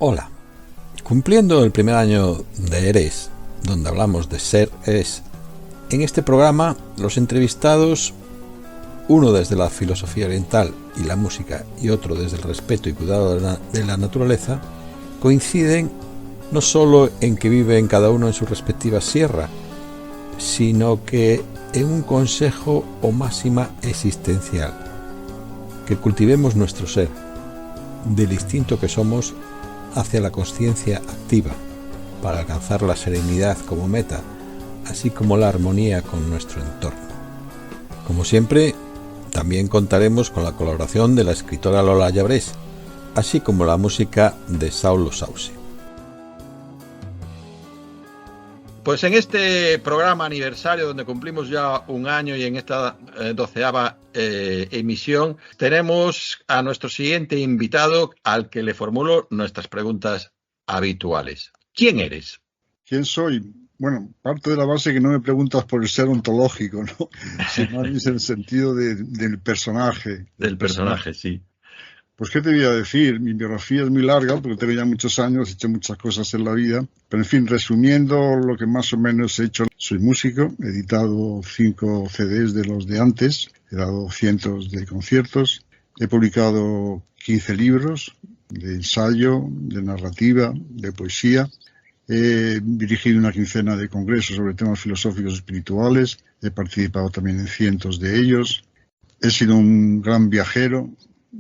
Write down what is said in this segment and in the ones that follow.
Hola, cumpliendo el primer año de Eres, donde hablamos de ser es, en este programa los entrevistados, uno desde la filosofía oriental y la música y otro desde el respeto y cuidado de la naturaleza, coinciden no solo en que viven cada uno en su respectiva sierra, sino que en un consejo o máxima existencial: que cultivemos nuestro ser, del instinto que somos hacia la conciencia activa, para alcanzar la serenidad como meta, así como la armonía con nuestro entorno. Como siempre, también contaremos con la colaboración de la escritora Lola Llabrés, así como la música de Saulo Sauce. Pues en este programa aniversario, donde cumplimos ya un año, y en esta 12ª emisión, tenemos a nuestro siguiente invitado, al que le formulo nuestras preguntas habituales. ¿Quién eres? ¿Quién soy? Bueno, parte de la base que no me preguntas por el ser ontológico, ¿no? Sino es el sentido del personaje. Del personaje, sí. Pues, ¿qué te voy a decir? Mi biografía es muy larga, porque tengo ya muchos años, he hecho muchas cosas en la vida. Pero, en fin, resumiendo lo que más o menos he hecho, soy músico, he editado 5 CDs de los de antes, he dado cientos de conciertos, he publicado 15 libros de ensayo, de narrativa, de poesía. He dirigido una quincena de congresos sobre temas filosóficos y espirituales, he participado también en cientos de ellos. He sido un gran viajero.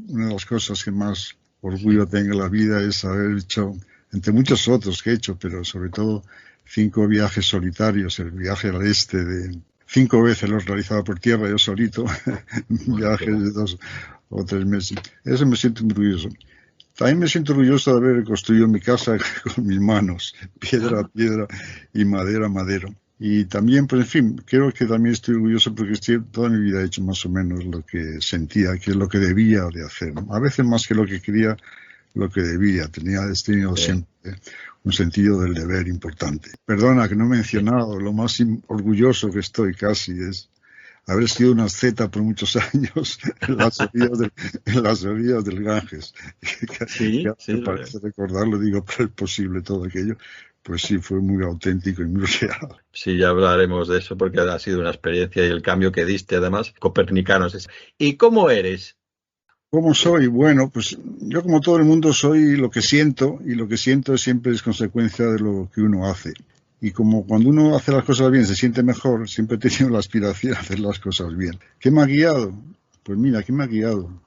Una de las cosas que más orgullo tengo en la vida es haber hecho, entre muchos otros que he hecho, pero sobre todo 5 viajes solitarios. El viaje al este, de 5 veces lo he realizado por tierra yo solito, viajes de 2 o 3 meses. Eso me siento muy orgulloso. También me siento orgulloso de haber construido mi casa con mis manos, piedra a piedra y madera a madera. Y también, pues en fin, creo que también estoy orgulloso porque toda mi vida he hecho más o menos lo que sentía, que es lo que debía de hacer. A veces más que lo que quería, lo que debía. He tenido siempre un sentido del deber importante. Perdona que no he mencionado, lo más orgulloso que estoy casi es haber sido una asceta por muchos años en las orillas del Ganges. Sí, me parece recordarlo, digo, pero es posible todo aquello. Pues sí, fue muy auténtico y muy real. Sí, ya hablaremos de eso porque ha sido una experiencia, y el cambio que diste, además, copernicanos. ¿Y cómo eres? ¿Cómo soy? Bueno, pues yo, como todo el mundo, soy lo que siento, y lo que siento siempre es consecuencia de lo que uno hace. Y como cuando uno hace las cosas bien se siente mejor, siempre he tenido la aspiración a hacer las cosas bien. ¿Qué me ha guiado? Pues mira, ¿qué me ha guiado?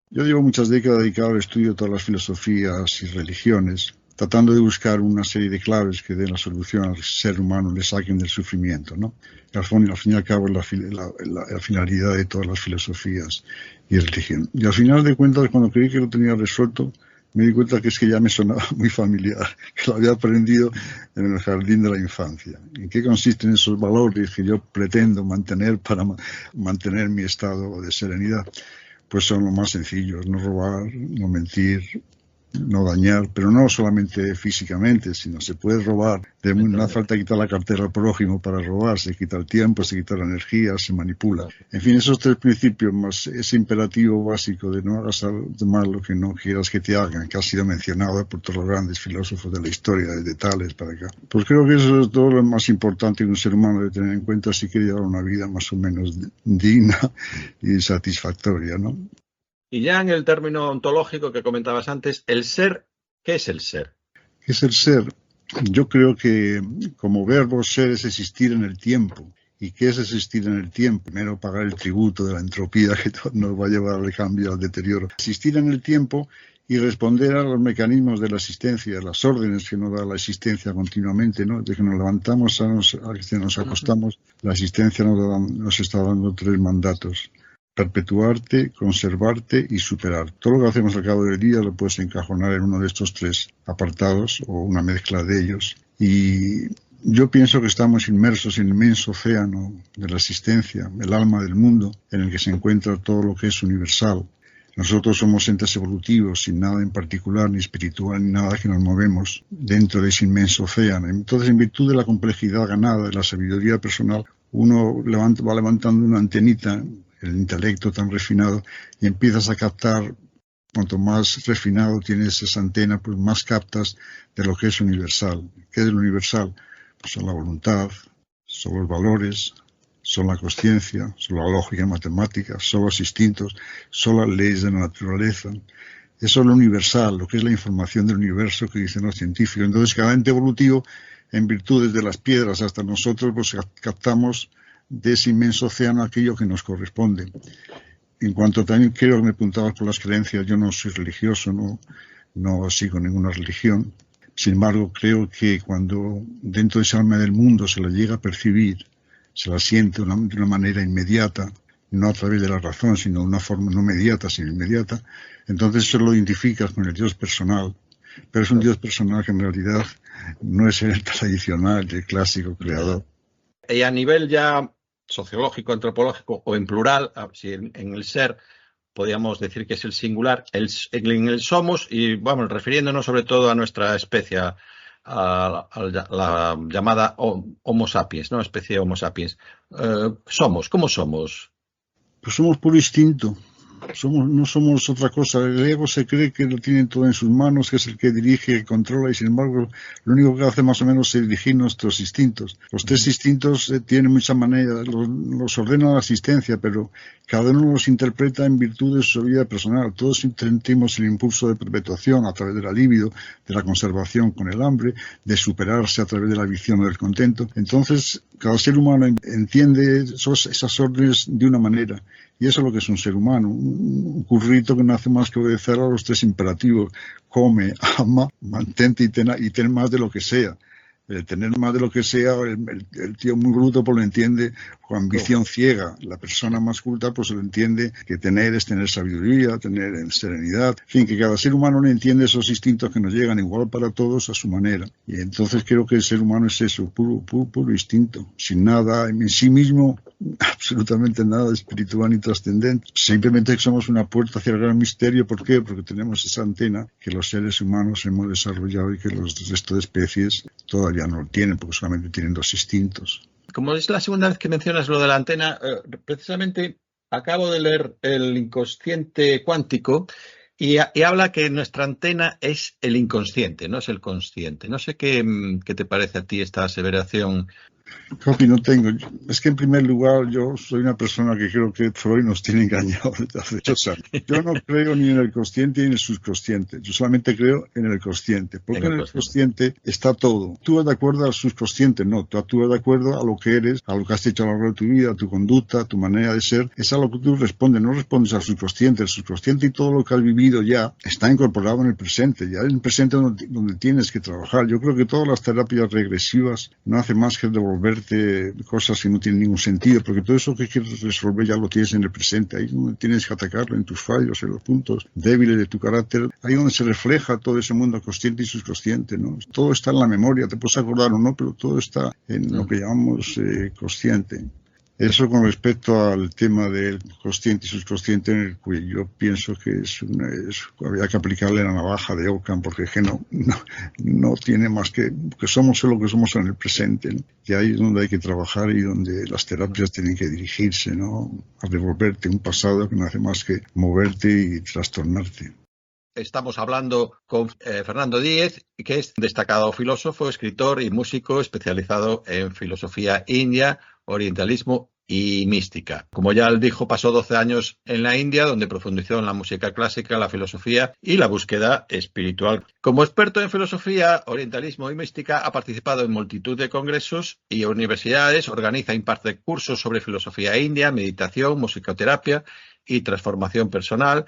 Yo llevo muchas décadas dedicado al estudio de todas las filosofías y religiones, tratando de buscar una serie de claves que den la solución al ser humano, le saquen del sufrimiento, ¿no? Al fin y al cabo es la finalidad de todas las filosofías y religión. Y al final de cuentas, cuando creí que lo tenía resuelto, me di cuenta que es que ya me sonaba muy familiar, que lo había aprendido en el jardín de la infancia. ¿En qué consisten esos valores que yo pretendo mantener para mantener mi estado de serenidad? Pues son lo más sencillos: no robar, no mentir, no dañar, pero no solamente físicamente, sino se puede robar. No hace falta quitar la cartera al prójimo para robar, se quita el tiempo, se quita la energía, se manipula. En fin, esos 3 principios más ese imperativo básico de no hagas más lo que no quieras que te hagan, que ha sido mencionado por todos los grandes filósofos de la historia, desde Tales para acá. Pues creo que eso es todo lo más importante que un ser humano debe tener en cuenta si quiere llevar una vida más o menos digna y satisfactoria, ¿no? Y ya en el término ontológico que comentabas antes, el ser, ¿qué es el ser? ¿Qué es el ser? Yo creo que como verbo ser es existir en el tiempo. ¿Y qué es existir en el tiempo? Primero, pagar el tributo de la entropía que nos va a llevar al cambio, al deterioro. Existir en el tiempo y responder a los mecanismos de la existencia, las órdenes que nos da la existencia continuamente, ¿no? De que nos levantamos a que nos acostamos, la existencia nos está dando 3 mandatos: perpetuarte, conservarte y superar. Todo lo que hacemos al cabo del día lo puedes encajonar en uno de estos 3 apartados o una mezcla de ellos. Y yo pienso que estamos inmersos en el inmenso océano de la existencia, el alma del mundo, en el que se encuentra todo lo que es universal. Nosotros somos entes evolutivos, sin nada en particular, ni espiritual, ni nada, que nos movemos dentro de ese inmenso océano. Entonces, en virtud de la complejidad ganada, de la sabiduría personal, uno va levantando una antenita, el intelecto tan refinado, y empiezas a captar cuanto más refinado tienes esa antena, pues más captas de lo que es universal. ¿Qué es lo universal? Pues son la voluntad, son los valores, son la consciencia, son la lógica matemática, son los instintos, son las leyes de la naturaleza. Eso es lo universal, lo que es la información del universo que dicen los científicos. Entonces, cada ente evolutivo, en virtud desde las piedras hasta nosotros, pues captamos de ese inmenso océano aquello que nos corresponde. En cuanto también creo que me preguntabas por las creencias, yo no soy religioso, no sigo ninguna religión. Sin embargo, creo que cuando dentro de esa alma del mundo se la llega a percibir, se la siente de una manera inmediata, no a través de la razón, sino de una forma no inmediata, sino inmediata, entonces eso lo identificas con el Dios personal. Pero es un Dios personal que en realidad no es el tradicional, el clásico creador. Y a nivel ya sociológico, antropológico o en plural, si en el ser podríamos decir que es el singular, en el somos, y vamos, refiriéndonos sobre todo a nuestra especie, a la llamada Homo sapiens, ¿no? Especie Homo sapiens. ¿Cómo somos? Pues somos puro instinto. No somos otra cosa. El ego se cree que lo tiene todo en sus manos, que es el que dirige, que controla, y sin embargo lo único que hace más o menos es dirigir nuestros instintos. Los tres instintos tienen muchas maneras, los ordena la asistencia, pero cada uno los interpreta en virtud de su vida personal. Todos sentimos el impulso de perpetuación a través de la libido, de la conservación con el hambre, de superarse a través de la visión o del contento. Entonces, cada ser humano entiende esas órdenes de una manera. Y eso es lo que es un ser humano, un currito que no hace más que obedecer a los tres imperativos: come, ama, mantente y ten más de lo que sea. El tener más de lo que sea, el tío muy bruto pues lo entiende con ambición ciega. La persona más culta pues lo entiende que tener es tener sabiduría, tener serenidad. En fin, que cada ser humano no entiende esos instintos que nos llegan igual para todos a su manera. Y entonces creo que el ser humano es eso, puro instinto, sin nada en sí mismo, absolutamente nada espiritual ni trascendente. Simplemente somos una puerta hacia el gran misterio. ¿Por qué? Porque tenemos esa antena que los seres humanos hemos desarrollado y que los restos de especies todavía no lo tienen, porque solamente tienen dos instintos. Como es la segunda vez que mencionas lo de la antena, precisamente acabo de leer El inconsciente cuántico y habla que nuestra antena es el inconsciente, no es el consciente. No sé qué te parece a ti esta aseveración. Copy no tengo. Es que en primer lugar yo soy una persona que creo que Freud nos tiene engañados desde hace muchos años. Yo no creo ni en el consciente ni en el subconsciente. Yo solamente creo en el consciente. Porque en el consciente está todo. Tú vas de acuerdo al subconsciente, no. Tú actúas de acuerdo a lo que eres, a lo que has hecho a lo largo de tu vida, a tu conducta, a tu manera de ser. Es a lo que tú respondes. No respondes al subconsciente. El subconsciente y todo lo que has vivido ya está incorporado en el presente. Ya en el presente donde tienes que trabajar. Yo creo que todas las terapias regresivas no hacen más que devolverte cosas que no tienen ningún sentido, porque todo eso que quieres resolver ya lo tienes en el presente, ahí donde tienes que atacarlo, en tus fallos, en los puntos débiles de tu carácter, ahí donde se refleja todo ese mundo consciente y subconsciente, ¿no? Todo está en la memoria, te puedes acordar o no, pero todo está en lo que llamamos consciente. Eso con respecto al tema del consciente y subconsciente, en el que yo pienso que había que aplicarle la navaja de Ockham, porque es que no tiene más que somos solo lo que somos en el presente, ¿no? Y ahí es donde hay que trabajar y donde las terapias tienen que dirigirse, ¿no? A devolverte un pasado que no hace más que moverte y trastornarte. Estamos hablando con Fernando Díez, que es destacado filósofo, escritor y músico especializado en filosofía india, orientalismo y mística. Como ya él dijo, pasó 12 años en la India, donde profundizó en la música clásica, la filosofía y la búsqueda espiritual. Como experto en filosofía, orientalismo y mística, ha participado en multitud de congresos y universidades, organiza e imparte cursos sobre filosofía india, meditación, musicoterapia y transformación personal.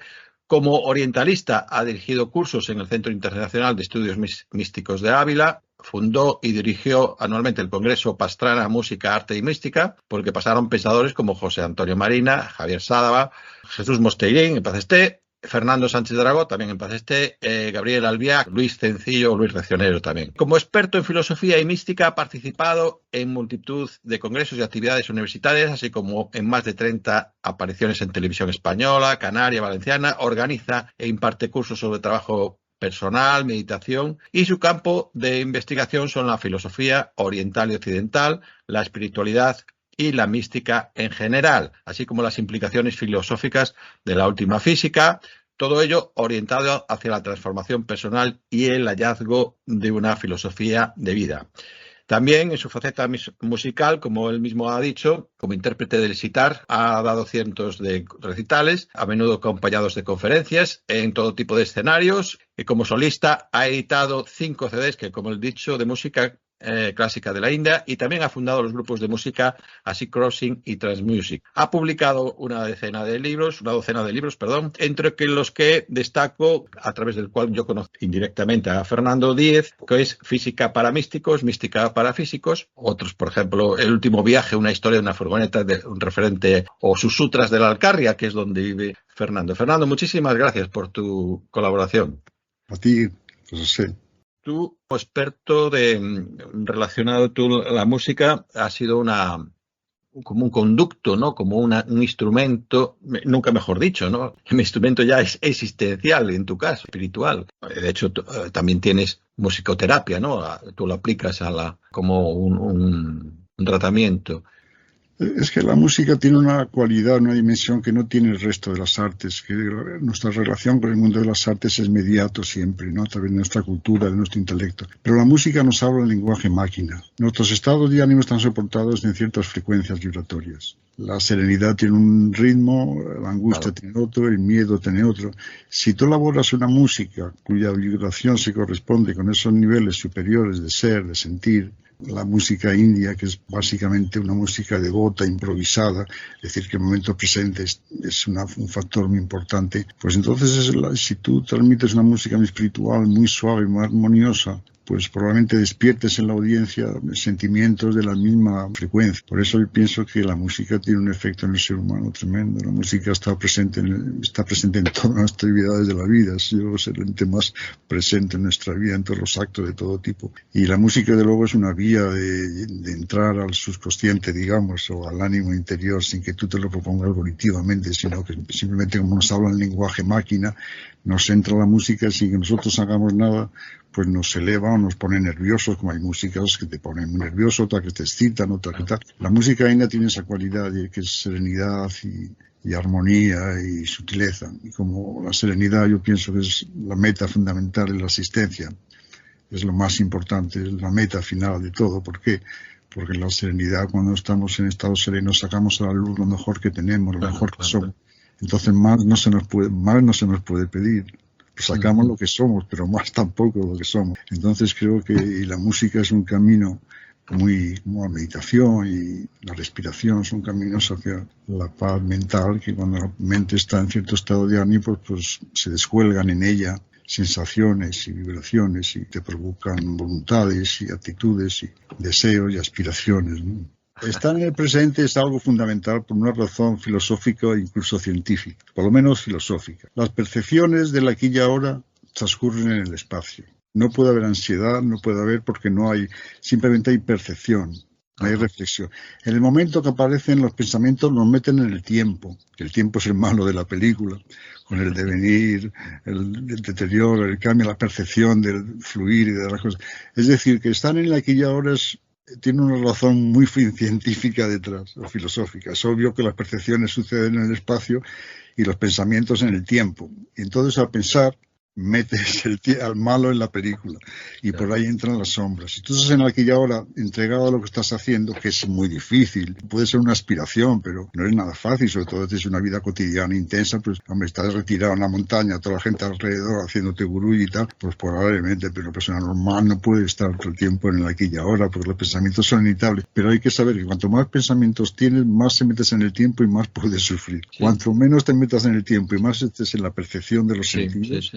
Como orientalista, ha dirigido cursos en el Centro Internacional de Estudios Místicos de Ávila, fundó y dirigió anualmente el Congreso Pastrana, Música, Arte y Mística, por el que pasaron pensadores como José Antonio Marina, Javier Sádava, Jesús Mosteirín, en paz esté, Fernando Sánchez Dragó, también en paz esté, Gabriel Albiac, Luis Cencillo, Luis Recionero también. Como experto en filosofía y mística, ha participado en multitud de congresos y actividades universitarias, así como en más de 30 apariciones en televisión española, canaria, valenciana. Organiza e imparte cursos sobre trabajo personal, meditación, y su campo de investigación son la filosofía oriental y occidental, la espiritualidad y la mística en general, así como las implicaciones filosóficas de la última física, Todo ello orientado hacia la transformación personal y el hallazgo de una filosofía de vida. También en su faceta musical, como él mismo ha dicho, como intérprete del sitar, ha dado cientos de recitales, a menudo acompañados de conferencias en todo tipo de escenarios, y como solista ha editado 5 CDs, que como he dicho, de música clásica de la India, y también ha fundado los grupos de música Así Crossing y Transmusic. Ha publicado una docena de libros, entre los que destaco, a través del cual yo conozco indirectamente a Fernando Díez, que es Física para místicos, Mística para físicos. Otros, por ejemplo, El último viaje, una historia de una furgoneta, de un referente, o Sus sutras de la Alcarria, que es donde vive Fernando. Fernando, muchísimas gracias por tu colaboración. A ti, José. Tú, como experto relacionado a la música, ha sido como un conducto, ¿no? Como un instrumento, nunca mejor dicho, ¿no? Un instrumento ya es existencial, en tu caso, espiritual. De hecho, también tienes musicoterapia, ¿no? Tú lo aplicas como un tratamiento. Es que la música tiene una cualidad, una dimensión que no tiene el resto de las artes, que nuestra relación con el mundo de las artes es inmediato siempre, ¿no? A través de nuestra cultura, de nuestro intelecto. Pero la música nos habla en lenguaje máquina. Nuestros estados de ánimo están soportados en ciertas frecuencias vibratorias. La serenidad tiene un ritmo, la angustia tiene otro, el miedo tiene otro. Si tú elaboras una música cuya vibración se corresponde con esos niveles superiores de ser, de sentir, la música india, que es básicamente una música devota, improvisada, es decir, que el momento presente es un factor muy importante, pues entonces si tú transmites una música muy espiritual, muy suave, muy armoniosa, pues probablemente despiertes en la audiencia sentimientos de la misma frecuencia. Por eso yo pienso que la música tiene un efecto en el ser humano tremendo. La música está presente en todas las actividades de la vida. Es el ente más presente en nuestra vida, en todos los actos de todo tipo. Y la música, de luego, es una vía de entrar al subconsciente, digamos, o al ánimo interior, sin que tú te lo propongas volitivamente, sino que simplemente, como nos habla el lenguaje máquina, nos entra la música sin que nosotros hagamos nada, pues nos eleva o nos pone nerviosos, como hay músicas que te ponen muy nervioso, otras que te excitan, otras que tal. La música india tiene esa cualidad de que es serenidad y armonía y sutileza. Y como la serenidad yo pienso que es la meta fundamental de la existencia, es lo más importante, es la meta final de todo. ¿Por qué? Porque la serenidad, cuando estamos en estado sereno, sacamos a la luz lo mejor que tenemos, lo mejor que somos. Entonces más no se nos puede pedir. Sacamos lo que somos, pero más tampoco lo que somos. Entonces creo que la música es un camino como la meditación y la respiración son caminos hacia la paz mental, que cuando la mente está en cierto estado de ánimo, pues se descuelgan en ella sensaciones y vibraciones y te provocan voluntades y actitudes y deseos y aspiraciones, ¿no? Estar en el presente es algo fundamental por una razón filosófica e incluso científica, por lo menos filosófica. Las percepciones del aquí y ahora transcurren en el espacio. No puede haber ansiedad, no puede haber porque simplemente hay percepción, no hay reflexión. En el momento que aparecen los pensamientos nos meten en el tiempo, que el tiempo es el malo de la película, con el devenir, el deterioro, el cambio, la percepción del fluir y de las cosas. Es decir, que estar en el aquí y ahora tiene una razón muy científica detrás, o filosófica. Es obvio que las percepciones suceden en el espacio y los pensamientos en el tiempo. Y entonces al pensar, metes al malo en la película y por ahí entran las sombras. Si tú estás en aquí y ahora entregado a lo que estás haciendo, que es muy difícil, puede ser una aspiración, pero no es nada fácil, sobre todo si es una vida cotidiana intensa, pues hombre, estás retirado en la montaña, toda la gente alrededor haciéndote gurú y tal, pues probablemente, pero una persona normal no puede estar todo el tiempo en el aquí y ahora, porque los pensamientos son inevitables. Pero hay que saber que cuanto más pensamientos tienes, más se metes en el tiempo y más puedes sufrir. Sí. Cuanto menos te metas en el tiempo y más estés en la percepción de los sentidos,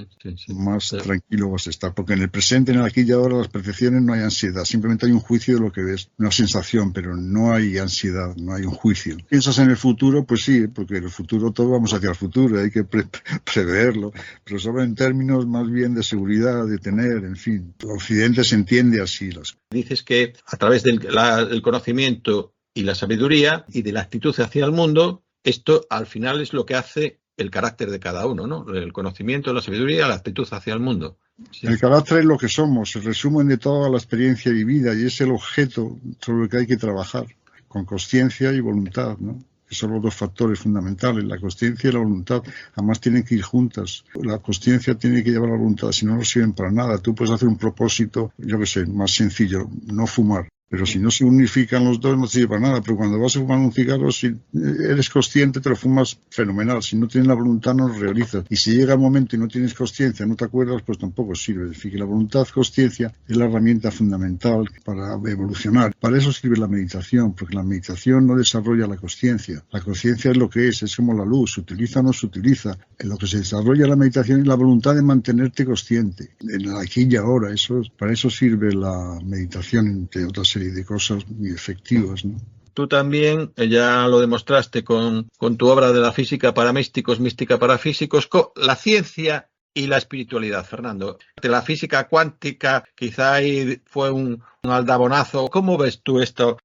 más tranquilo vas a estar, porque en el presente, en el aquí y ahora, las percepciones no hay ansiedad, simplemente hay un juicio de lo que ves, una sensación, pero no hay ansiedad, no hay un juicio. ¿Piensas en el futuro? Pues sí, porque en el futuro todos vamos hacia el futuro, hay que preverlo, pero solo en términos más bien de seguridad, de tener, en fin. El Occidente se entiende así. Dices que a través del conocimiento y la sabiduría y de la actitud hacia el mundo, esto al final es lo que hace el carácter de cada uno, ¿no? El conocimiento, la sabiduría, la actitud hacia el mundo. Sí. El carácter es lo que somos, el resumen de toda la experiencia vivida y es el objeto sobre el que hay que trabajar, con consciencia y voluntad, ¿no? que son los dos factores fundamentales, la consciencia y la voluntad. Además tienen que ir juntas. La consciencia tiene que llevar la voluntad, si no, no sirven para nada. Tú puedes hacer un propósito, yo qué sé, más sencillo, no fumar. Pero si no se unifican los dos, no sirve para nada. Pero cuando vas a fumar un cigarro, si eres consciente, te lo fumas fenomenal. Si no tienes la voluntad, no lo realizas. Y si llega el momento y no tienes consciencia, no te acuerdas, pues tampoco sirve. Es decir, que la voluntad, consciencia, es la herramienta fundamental para evolucionar. Para eso sirve la meditación, porque la meditación no desarrolla la consciencia. La consciencia es lo que es como la luz, se utiliza o no se utiliza. En lo que se desarrolla la meditación es la voluntad de mantenerte consciente, en el aquí y ahora. Para eso sirve la meditación, entre otras series de cosas muy efectivas, ¿no? Tú también ya lo demostraste con tu obra de la física para místicos, mística para físicos, con la ciencia y la espiritualidad, Fernando. De la física cuántica, quizá ahí fue un aldabonazo. ¿Cómo ves tú esto?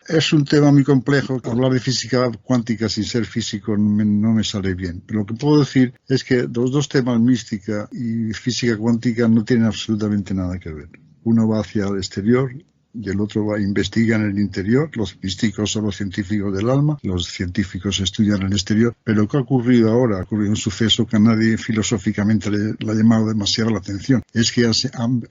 Es un tema muy complejo. Hablar de física cuántica sin ser físico no me sale bien. Pero lo que puedo decir es que los dos temas, mística y física cuántica, no tienen absolutamente nada que ver. Uno va hacia el exterior y el otro va a investigar en el interior. Los místicos son los científicos del alma, los científicos estudian el exterior. Pero ¿qué ha ocurrido ahora? Ha ocurrido un suceso que a nadie filosóficamente le ha llamado demasiado la atención. Es que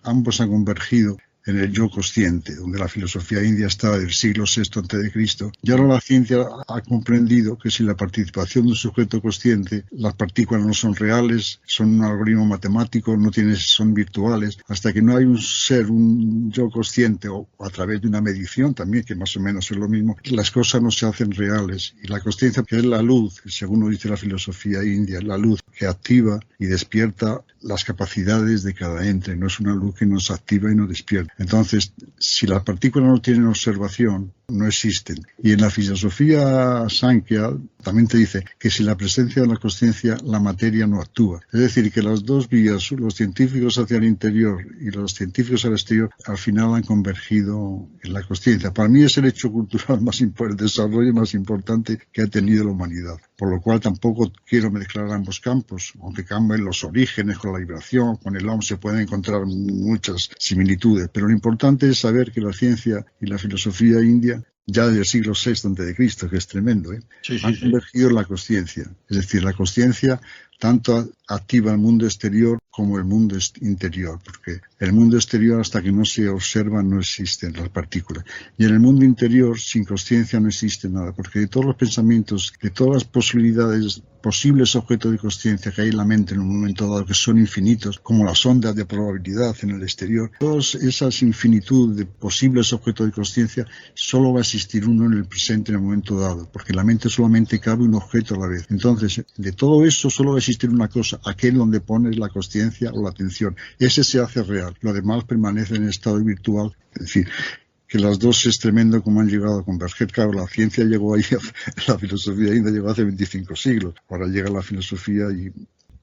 ambos han convergido en el yo consciente, donde la filosofía india está del siglo VI a.C. Y ahora la ciencia ha comprendido que sin la participación de un sujeto consciente, las partículas no son reales, son un algoritmo matemático, son virtuales. Hasta que no hay un ser, un yo consciente, o a través de una medición también, que más o menos es lo mismo, las cosas no se hacen reales. Y la consciencia, que es la luz, según lo dice la filosofía india, la luz que activa y despierta las capacidades de cada ente, no es una luz que nos activa y nos despierta. Entonces, si las partículas no tienen observación, no existen. Y en la filosofía Sankhya también te dice que sin la presencia de la consciencia, la materia no actúa. Es decir, que las dos vías, los científicos hacia el interior y los científicos al exterior, al final han convergido en la consciencia. Para mí es el hecho cultural el desarrollo más importante que ha tenido la humanidad. Por lo cual tampoco quiero mezclar ambos campos, aunque cambien los orígenes con la vibración, con el OM se pueden encontrar muchas similitudes. Pero lo importante es saber que la ciencia y la filosofía india, ya del siglo VI a.C., que es tremendo, han convergido en la consciencia. Es decir, la consciencia tanto activa el mundo exterior como el mundo interior, porque el mundo exterior, hasta que no se observa, no existen las partículas. Y en el mundo interior, sin consciencia, no existe nada, porque de todos los pensamientos, de todas las posibilidades, posibles objetos de consciencia que hay en la mente en un momento dado, que son infinitos, como las ondas de probabilidad en el exterior, todas esas infinitud de posibles objetos de consciencia, solo va a existir uno en el presente en el momento dado, porque en la mente solamente cabe un objeto a la vez. Entonces, de todo eso solo va a existir una cosa, aquel donde pones la consciencia o la atención. Ese se hace real, lo demás permanece en estado virtual. Es decir, que las dos es tremendo como han llegado a converger. Claro, la ciencia llegó ahí, la filosofía india llegó hace 25 siglos. Ahora llega la filosofía y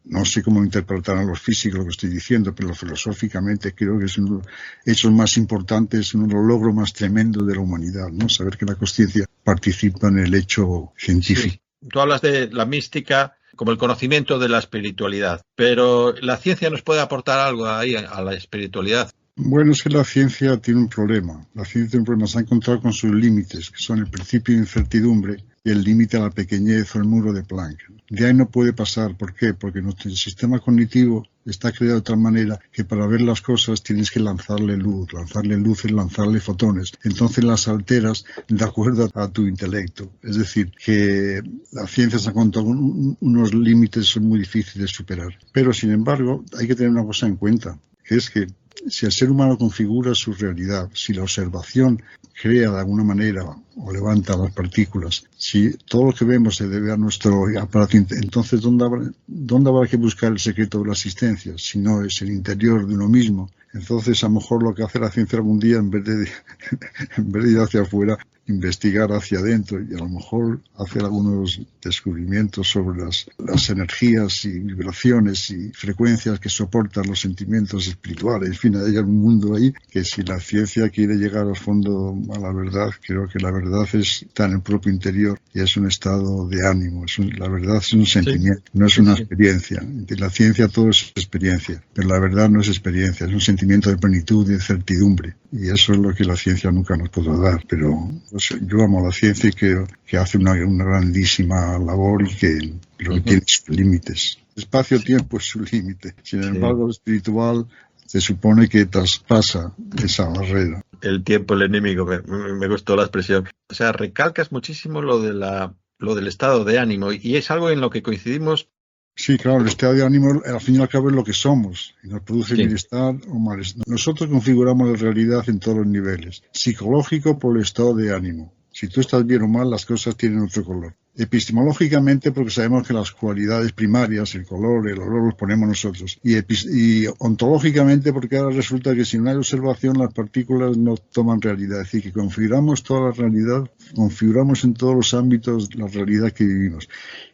no sé cómo interpretarán los físicos lo que estoy diciendo, pero filosóficamente creo que es uno de los hechos más importantes, uno de los logros más tremendos de la humanidad, ¿no? Saber que la consciencia participa en el hecho científico. Sí. Tú hablas de la mística como el conocimiento de la espiritualidad, pero ¿la ciencia nos puede aportar algo ahí a la espiritualidad? Bueno, es que la ciencia tiene un problema. La ciencia tiene un problema. Se ha encontrado con sus límites, que son el principio de incertidumbre y el límite a la pequeñez o el muro de Planck. De ahí no puede pasar. ¿Por qué? Porque nuestro sistema cognitivo está creado de tal manera que para ver las cosas tienes que lanzarle luz. Lanzarle luz es lanzarle fotones. Entonces las alteras de acuerdo a tu intelecto. Es decir, que la ciencia se ha encontrado con unos límites muy difíciles de superar. Pero, sin embargo, hay que tener una cosa en cuenta, que es que si el ser humano configura su realidad, si la observación crea de alguna manera o levanta las partículas, si todo lo que vemos se debe a nuestro aparato, entonces ¿dónde habrá que buscar el secreto de la existencia? Si no es el interior de uno mismo. Entonces a lo mejor lo que hace la ciencia algún día, en vez de ir hacia afuera, investigar hacia adentro y a lo mejor hacer algunos descubrimientos sobre las energías y vibraciones y frecuencias que soportan los sentimientos espirituales. En fin, hay un mundo ahí que si la ciencia quiere llegar al fondo a la verdad, creo que la verdad está en el propio interior y es un estado de ánimo. La verdad es un sentimiento, no es una experiencia. En la ciencia todo es experiencia, pero la verdad no es experiencia, es un sentimiento de plenitud y de certidumbre. Y eso es lo que la ciencia nunca nos podrá dar, pero Pues yo amo la ciencia y creo que hace una grandísima labor y que lo que tiene sus límites. Espacio-tiempo es su límite. Sin embargo, lo espiritual se supone que traspasa esa barrera. El tiempo, el enemigo, me gustó la expresión. O sea, recalcas muchísimo lo del estado de ánimo y es algo en lo que coincidimos. Sí, claro, el estado de ánimo al fin y al cabo es lo que somos y nos produce bienestar o malestar. Nosotros configuramos la realidad en todos los niveles. Psicológico por el estado de ánimo. Si tú estás bien o mal, las cosas tienen otro color. Epistemológicamente, porque sabemos que las cualidades primarias, el color, el olor, los ponemos nosotros. Y ontológicamente, porque ahora resulta que si no hay observación, las partículas no toman realidad. Es decir, que configuramos toda la realidad, configuramos en todos los ámbitos la realidad que vivimos.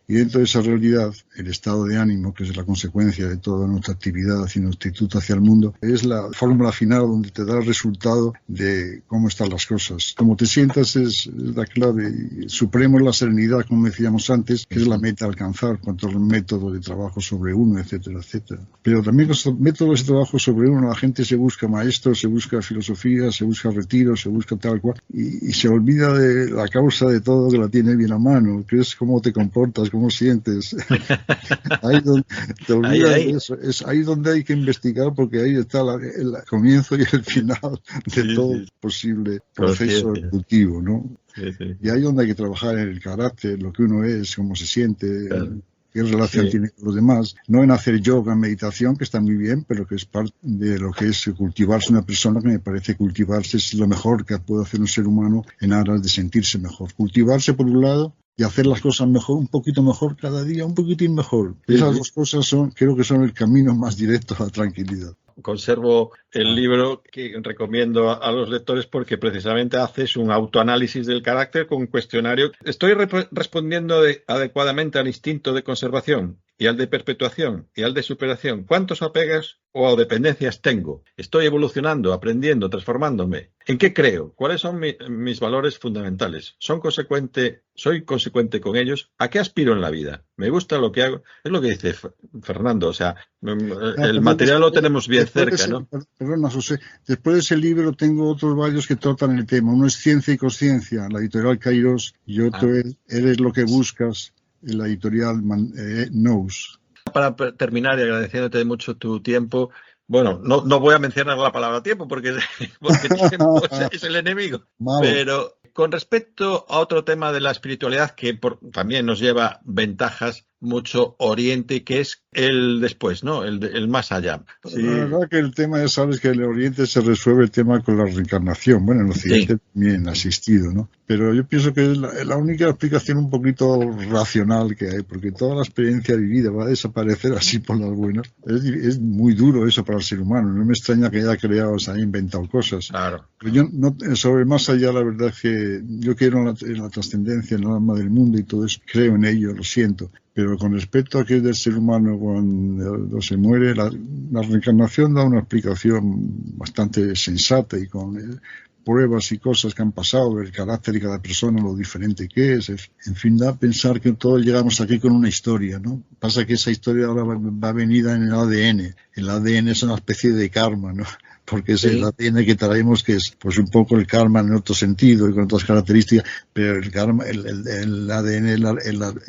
Y dentro de esa realidad, el estado de ánimo, que es la consecuencia de toda nuestra actividad y nuestra actitud hacia el mundo, es la fórmula final donde te da el resultado de cómo están las cosas. Como te sientas es la clave. Supremo es la serenidad, como decíamos antes, que es la meta a alcanzar, cuanto al método de trabajo sobre uno, etcétera, etcétera. Pero también con los métodos de trabajo sobre uno, la gente se busca maestros, se busca filosofía, se busca retiros, se busca tal cual, y se olvida de la causa de todo, que la tiene bien a mano, que es cómo te comportas, cómo sientes. Ahí donde te olvidas de eso. Es ahí donde hay que investigar, porque ahí está el comienzo y el final de todo posible proceso evolutivo, ¿no? Y ahí donde hay que trabajar en el carácter, lo que uno es, cómo se siente, qué relación tiene con los demás. No en hacer yoga, meditación, que está muy bien, pero que es parte de lo que es cultivarse una persona, que me parece cultivarse es lo mejor que puede hacer un ser humano en aras de sentirse mejor. Cultivarse por un lado y hacer las cosas mejor, un poquito mejor cada día, un poquitín mejor. Esas dos cosas creo que son el camino más directo a la tranquilidad. Conservo el libro que recomiendo a los lectores porque precisamente haces un autoanálisis del carácter con un cuestionario. ¿Estoy respondiendo adecuadamente al instinto de conservación y al de perpetuación y al de superación? ¿Cuántos apegos o dependencias tengo? ¿Estoy evolucionando, aprendiendo, transformándome? ¿En qué creo? ¿Cuáles son mis valores fundamentales? ¿Soy consecuente con ellos? ¿A qué aspiro en la vida? ¿Me gusta lo que hago? Es lo que dice Fernando. O sea, el material lo tenemos bien cerca, ¿no? Perdona, José. Después de ese libro tengo otros varios que tratan el tema. Uno es Ciencia y Consciencia, la editorial Kairos, y otro es Eres lo que buscas, en la editorial Nous. Para terminar y agradeciéndote mucho tu tiempo, bueno, no voy a mencionar la palabra tiempo porque tiempo es el enemigo, pero con respecto a otro tema de la espiritualidad que también nos lleva ventajas, mucho Oriente, que es el después, ¿no? El más allá. Sí. La verdad que el tema, ya sabes que en el Oriente se resuelve el tema con la reencarnación. Bueno, en Occidente también ha existido, ¿no? Pero yo pienso que es la única explicación un poquito racional que hay, porque toda la experiencia vivida va a desaparecer así por las buenas. Es muy duro eso para el ser humano. No me extraña que haya creado, se haya inventado cosas. Claro. Pero yo, sobre más allá, la verdad es que yo quiero en la trascendencia, en el alma del mundo y todo eso. Creo en ello, lo siento. Pero con respecto a que es del ser humano cuando se muere, la reencarnación da una explicación bastante sensata y con pruebas y cosas que han pasado, el carácter de cada persona, lo diferente que es. En fin, da a pensar que todos llegamos aquí con una historia, ¿no? Pasa que esa historia ahora va venida en el ADN. El ADN es una especie de karma, ¿no? Porque es el ADN que traemos, que es pues un poco el karma en otro sentido y con otras características, pero el karma, el ADN es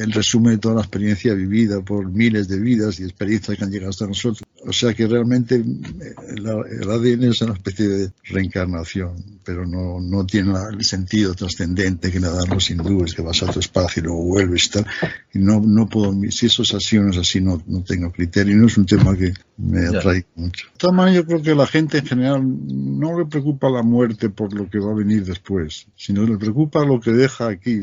el resumen de toda la experiencia vivida por miles de vidas y experiencias que han llegado hasta nosotros. O sea que realmente el ADN es una especie de reencarnación, pero no tiene el sentido trascendente que le dan los hindúes, que vas a tu espacio y luego vuelves y tal. Y no puedo, si eso es así o no es así, no tengo criterio, no es un tema que me atrae mucho. De todas maneras, yo creo que la gente en general no le preocupa la muerte por lo que va a venir después, sino le preocupa lo que deja aquí.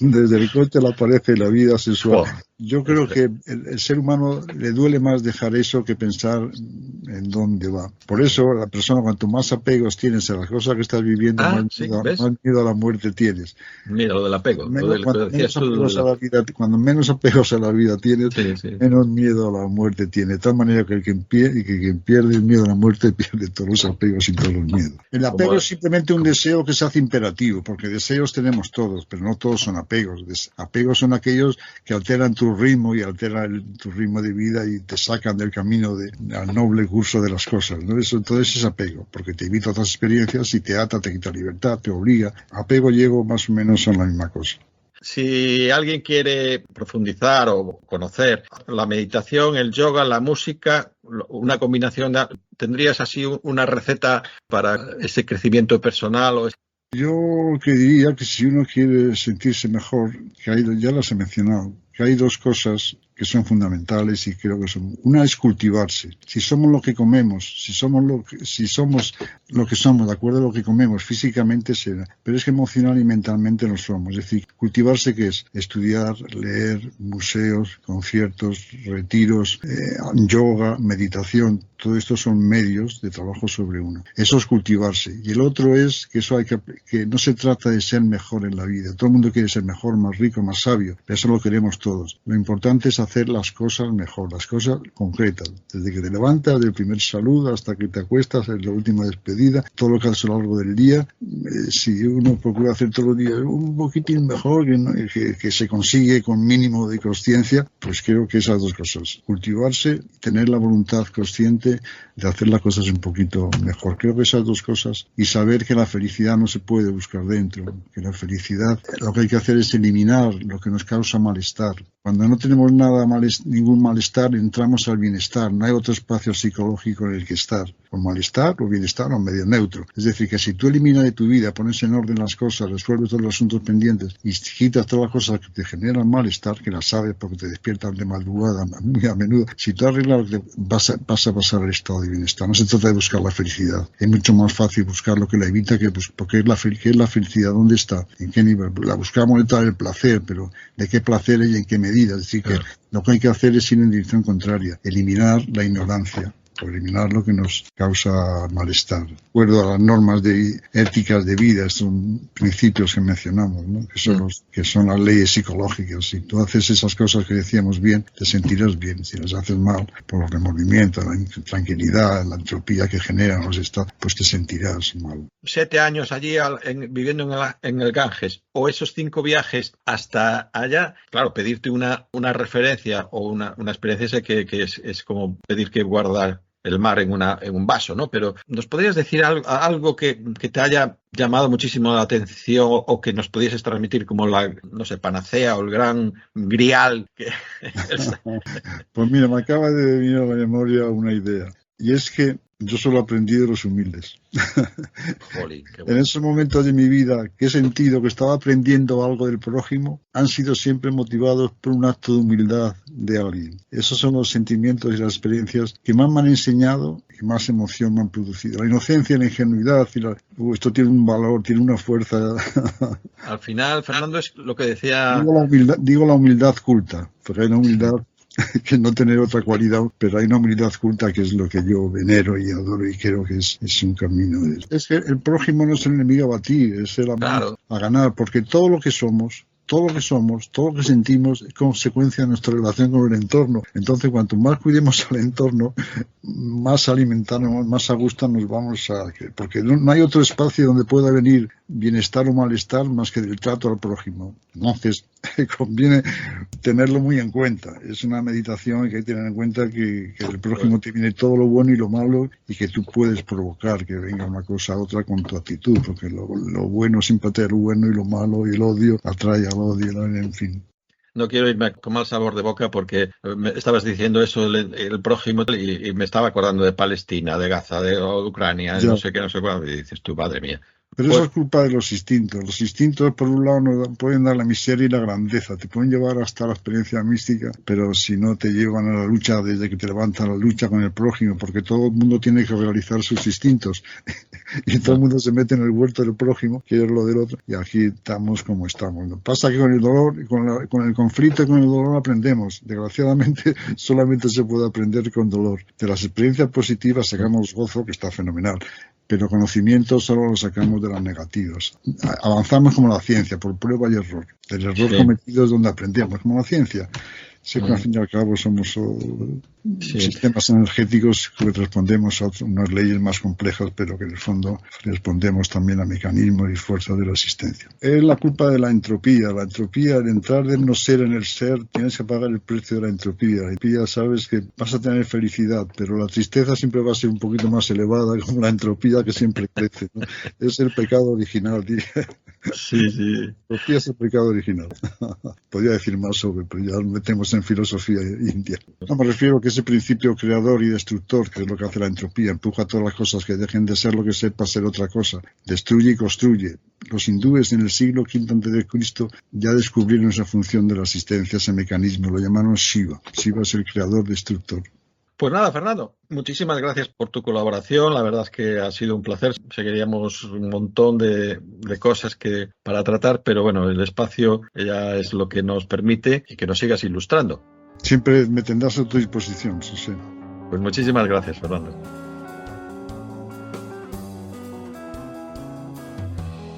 Desde el coche, la pareja y la vida sexual. Yo creo que el ser humano le duele más dejar eso que pensar en dónde va. Por eso, la persona, cuanto más apegos tienes a las cosas que estás viviendo, más miedo a la muerte tienes. Mira, lo del apego. Cuando menos apegos a la vida tienes, menos miedo a la muerte tiene. De tal manera que quien pierde el miedo a la muerte pierde todos los apegos y todos los miedos. El apego es simplemente un deseo que se hace imperativo, porque deseos tenemos todos, pero no todos son apegos. Apegos son aquellos que alteran tu tu ritmo y altera tu ritmo de vida y te sacan del camino al noble curso de las cosas, ¿no? Eso, entonces es apego, porque te evita otras experiencias y te ata, te quita libertad, te obliga. Apego y ego más o menos son la misma cosa. Si alguien quiere profundizar o conocer la meditación, el yoga, la música, una combinación, ¿tendrías así una receta para ese crecimiento personal? Yo que diría que si uno quiere sentirse mejor, ya las he mencionado, que hay dos cosas que son fundamentales y creo que son. Una es cultivarse. Si somos lo que comemos, si somos lo que somos, de acuerdo a lo que comemos, físicamente será, pero es que emocional y mentalmente no somos. Es decir, cultivarse, ¿qué es? Estudiar, leer, museos, conciertos, retiros, yoga, meditación. Todo esto son medios de trabajo sobre uno. Eso es cultivarse. Y el otro es que que no se trata de ser mejor en la vida. Todo el mundo quiere ser mejor, más rico, más sabio. Pero eso lo queremos todos. Lo importante es hacer las cosas mejor, las cosas concretas. Desde que te levantas, del primer saludo hasta que te acuestas, en la última despedida, todo lo que haces a lo largo del día. Si uno procura hacer todos los días un poquitín mejor, que se consigue con mínimo de consciencia, pues creo que esas dos cosas. Cultivarse, tener la voluntad consciente de hacer las cosas un poquito mejor. Creo que esas dos cosas. Y saber que la felicidad no se puede buscar dentro. Que la felicidad, lo que hay que hacer es eliminar lo que nos causa malestar. Cuando no tenemos ningún malestar, entramos al bienestar. No hay otro espacio psicológico en el que estar. O malestar, o bienestar, o medio neutro. Es decir, que si tú eliminas de tu vida, pones en orden las cosas, resuelves todos los asuntos pendientes y quitas todas las cosas que te generan malestar, que las sabes porque te despiertan de madrugada muy a menudo, si tú arreglas, vas a pasar al estado de bienestar. No se trata de buscar la felicidad. Es mucho más fácil buscar lo que la evita porque ¿qué es la felicidad? ¿Dónde está? ¿En qué nivel? La buscamos en el placer, pero ¿de qué placer y en qué medida? Es decir, que lo que hay que hacer es ir en dirección contraria, eliminar la ignorancia, o eliminar lo que nos causa malestar. De acuerdo a las normas éticas de vida, son principios que mencionamos, ¿no? que son las leyes psicológicas. Si tú haces esas cosas que decíamos bien, te sentirás bien. Si las haces mal, por los remordimientos, la intranquilidad, la entropía que generan los estados, pues te sentirás mal. 7 años allí viviendo en el Ganges, o esos 5 viajes hasta allá, claro, pedirte una referencia o una experiencia sé que es como pedir que guardar el mar en un vaso, ¿no? Pero ¿nos podrías decir algo que te haya llamado muchísimo la atención o que nos pudieses transmitir como la, no sé, panacea o el gran grial? Pues mira, me acaba de venir a la memoria una idea. Y es que yo solo aprendí de los humildes. Jolín, qué bueno. En esos momentos de mi vida que he sentido que estaba aprendiendo algo del prójimo, han sido siempre motivados por un acto de humildad de alguien. Esos son los sentimientos y las experiencias que más me han enseñado y más emoción me han producido. La inocencia, la ingenuidad, esto tiene un valor, tiene una fuerza. Al final, Fernando, es lo que decía... Digo la humildad culta, porque hay una humildad que no tener otra cualidad, pero hay una humildad culta que es lo que yo venero y adoro y creo que es un camino. Es que el prójimo no es el enemigo a batir, es el amor a ganar, porque todo lo que somos, todo lo que sentimos es consecuencia de nuestra relación con el entorno. Entonces, cuanto más cuidemos al entorno, más alimentarnos, más a gusto nos vamos a... Porque no hay otro espacio donde pueda venir bienestar o malestar más que del trato al prójimo. Entonces, conviene tenerlo muy en cuenta. Es una meditación que hay que tener en cuenta que el prójimo te viene todo lo bueno y lo malo y que tú puedes provocar que venga una cosa a otra con tu actitud, porque lo bueno siempre atrae lo bueno y lo malo y el odio atrae al odio, ¿no? En fin. No quiero irme con mal sabor de boca porque me estabas diciendo eso, el prójimo, y me estaba acordando de Palestina, de Gaza, de Ucrania, no sé qué, no sé cuándo, y dices tú, madre mía. Pero eso es culpa de los instintos. Los instintos, por un lado, nos pueden dar la miseria y la grandeza. Te pueden llevar hasta la experiencia mística, pero si no te llevan a la lucha desde que te levantas, a la lucha con el prójimo, porque todo el mundo tiene que realizar sus instintos. Y todo el mundo se mete en el huerto del prójimo, quiere lo del otro, y aquí estamos como estamos, ¿no? Pasa que con el dolor, con el conflicto y con el dolor aprendemos. Desgraciadamente, solamente se puede aprender con dolor. De las experiencias positivas sacamos gozo, que está fenomenal. Pero conocimiento solo lo sacamos de las negativas. Avanzamos como la ciencia, por prueba y error. El error cometido es donde aprendemos, como la ciencia. Sí, al fin y al cabo somos sistemas energéticos que respondemos a unas leyes más complejas, pero que en el fondo respondemos también a mecanismos y fuerzas de la existencia. Es la culpa de la entropía. La entropía, al entrar del no ser en el ser, tienes que pagar el precio de la entropía. La entropía, sabes que vas a tener felicidad, pero la tristeza siempre va a ser un poquito más elevada, como la entropía que siempre crece, ¿no? Es el pecado original, diría. Sí, sí. La entropía es el pecado original. Podría decir más sobre, pero ya nos metemos en filosofía india. No, me refiero a que ese principio creador y destructor, que es lo que hace la entropía, empuja a todas las cosas que dejen de ser lo que sepa ser otra cosa, destruye y construye. Los hindúes en el siglo V a.C. ya descubrieron esa función de la existencia, ese mecanismo, lo llamaron Shiva. Shiva es el creador destructor. Pues nada, Fernando, muchísimas gracias por tu colaboración. La verdad es que ha sido un placer. Seguiríamos un montón de cosas para tratar, pero bueno, el espacio ya es lo que nos permite y que nos sigas ilustrando. Siempre me tendrás a tu disposición, José. Pues muchísimas gracias, Fernando.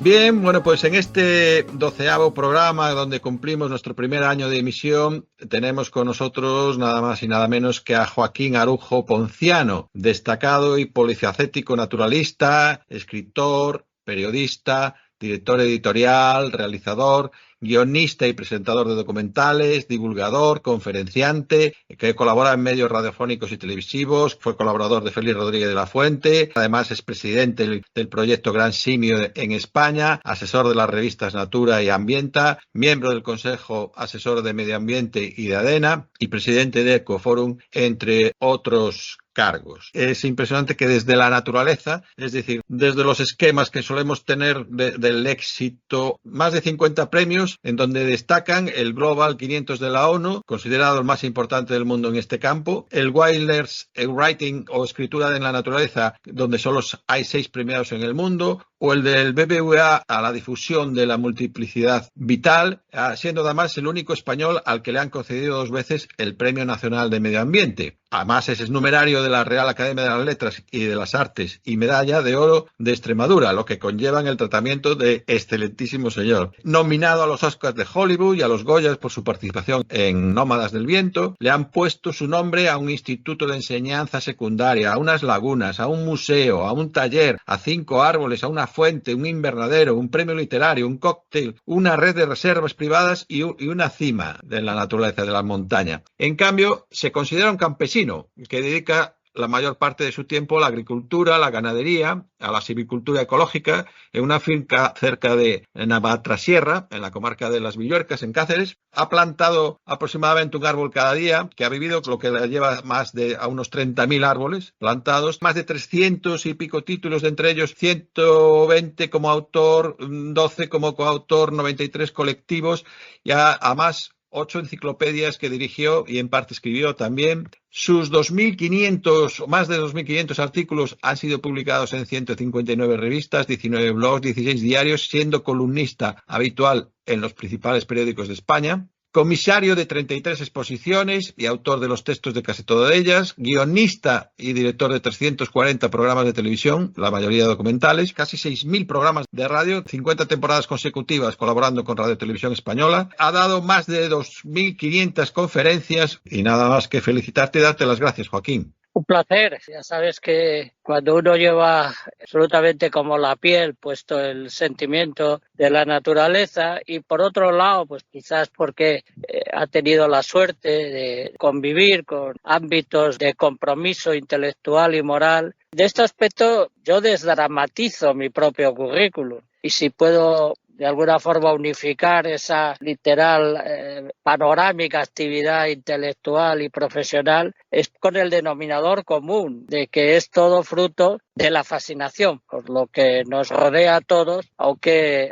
Bien, bueno, pues en este 12º programa donde cumplimos nuestro primer año de emisión, tenemos con nosotros nada más y nada menos que a Joaquín Arujo Ponciano, destacado y polifacético naturalista, escritor, periodista, director editorial, realizador, guionista y presentador de documentales, divulgador, conferenciante, que colabora en medios radiofónicos y televisivos, fue colaborador de Félix Rodríguez de la Fuente, además es presidente del proyecto Gran Simio en España, asesor de las revistas Natura y Ambienta, miembro del Consejo Asesor de Medio Ambiente y de ADENA y presidente de Ecoforum, entre otros cargos. Es impresionante que desde la naturaleza, es decir, desde los esquemas que solemos tener del éxito, más de 50 premios, en donde destacan el Global 500 de la ONU, considerado el más importante del mundo en este campo, el Wilderness Writing o Escritura en la Naturaleza, donde solo hay 6 premiados en el mundo, o el del BBVA a la difusión de la multiplicidad vital, siendo además el único español al que le han concedido 2 veces el Premio Nacional de Medio Ambiente. Además es numerario de la Real Academia de las Letras y de las Artes y medalla de oro de Extremadura, lo que conlleva el tratamiento de excelentísimo señor. Nominado a los Oscars de Hollywood y a los Goyas por su participación en Nómadas del Viento, le han puesto su nombre a un instituto de enseñanza secundaria, a unas lagunas, a un museo, a un taller, a 5 árboles, a una fuente, un invernadero, un premio literario, un cóctel, una red de reservas privadas y una cima de la naturaleza de la montaña. En cambio, se considera un campesino que dedica la mayor parte de su tiempo a la agricultura, a la ganadería, a la silvicultura ecológica, en una finca cerca de Navatrasierra, en la comarca de Las Villuercas, en Cáceres. Ha plantado aproximadamente un árbol cada día, que ha vivido lo que le lleva a unos 30.000 árboles plantados, más de 300 y pico títulos, de entre ellos 120 como autor, 12 como coautor, 93 colectivos, y además 8 enciclopedias que dirigió y en parte escribió también. Sus 2.500 o más de 2.500 artículos han sido publicados en 159 revistas, 19 blogs, 16 diarios, siendo columnista habitual en los principales periódicos de España. Comisario de 33 exposiciones y autor de los textos de casi todas ellas, guionista y director de 340 programas de televisión, la mayoría documentales, casi 6.000 programas de radio, 50 temporadas consecutivas colaborando con Radio Televisión Española. Ha dado más de 2.500 conferencias y nada más que felicitarte y darte las gracias, Joaquín. Un placer. Ya sabes que cuando uno lleva absolutamente como la piel puesto el sentimiento de la naturaleza, y por otro lado, pues quizás porque ha tenido la suerte de convivir con ámbitos de compromiso intelectual y moral, de este aspecto yo desdramatizo mi propio currículum. Y si puedo de alguna forma unificar esa literal panorámica actividad intelectual y profesional, es con el denominador común de que es todo fruto de la fascinación por lo que nos rodea a todos, aunque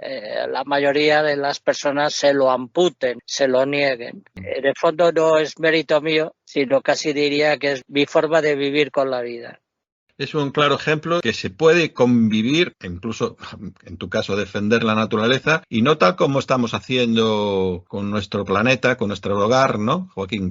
la mayoría de las personas se lo amputen, se lo nieguen. En el fondo no es mérito mío, sino casi diría que es mi forma de vivir con la vida. Es un claro ejemplo que se puede convivir, incluso en tu caso defender la naturaleza, y no tal como estamos haciendo con nuestro planeta, con nuestro hogar, ¿no, Joaquín?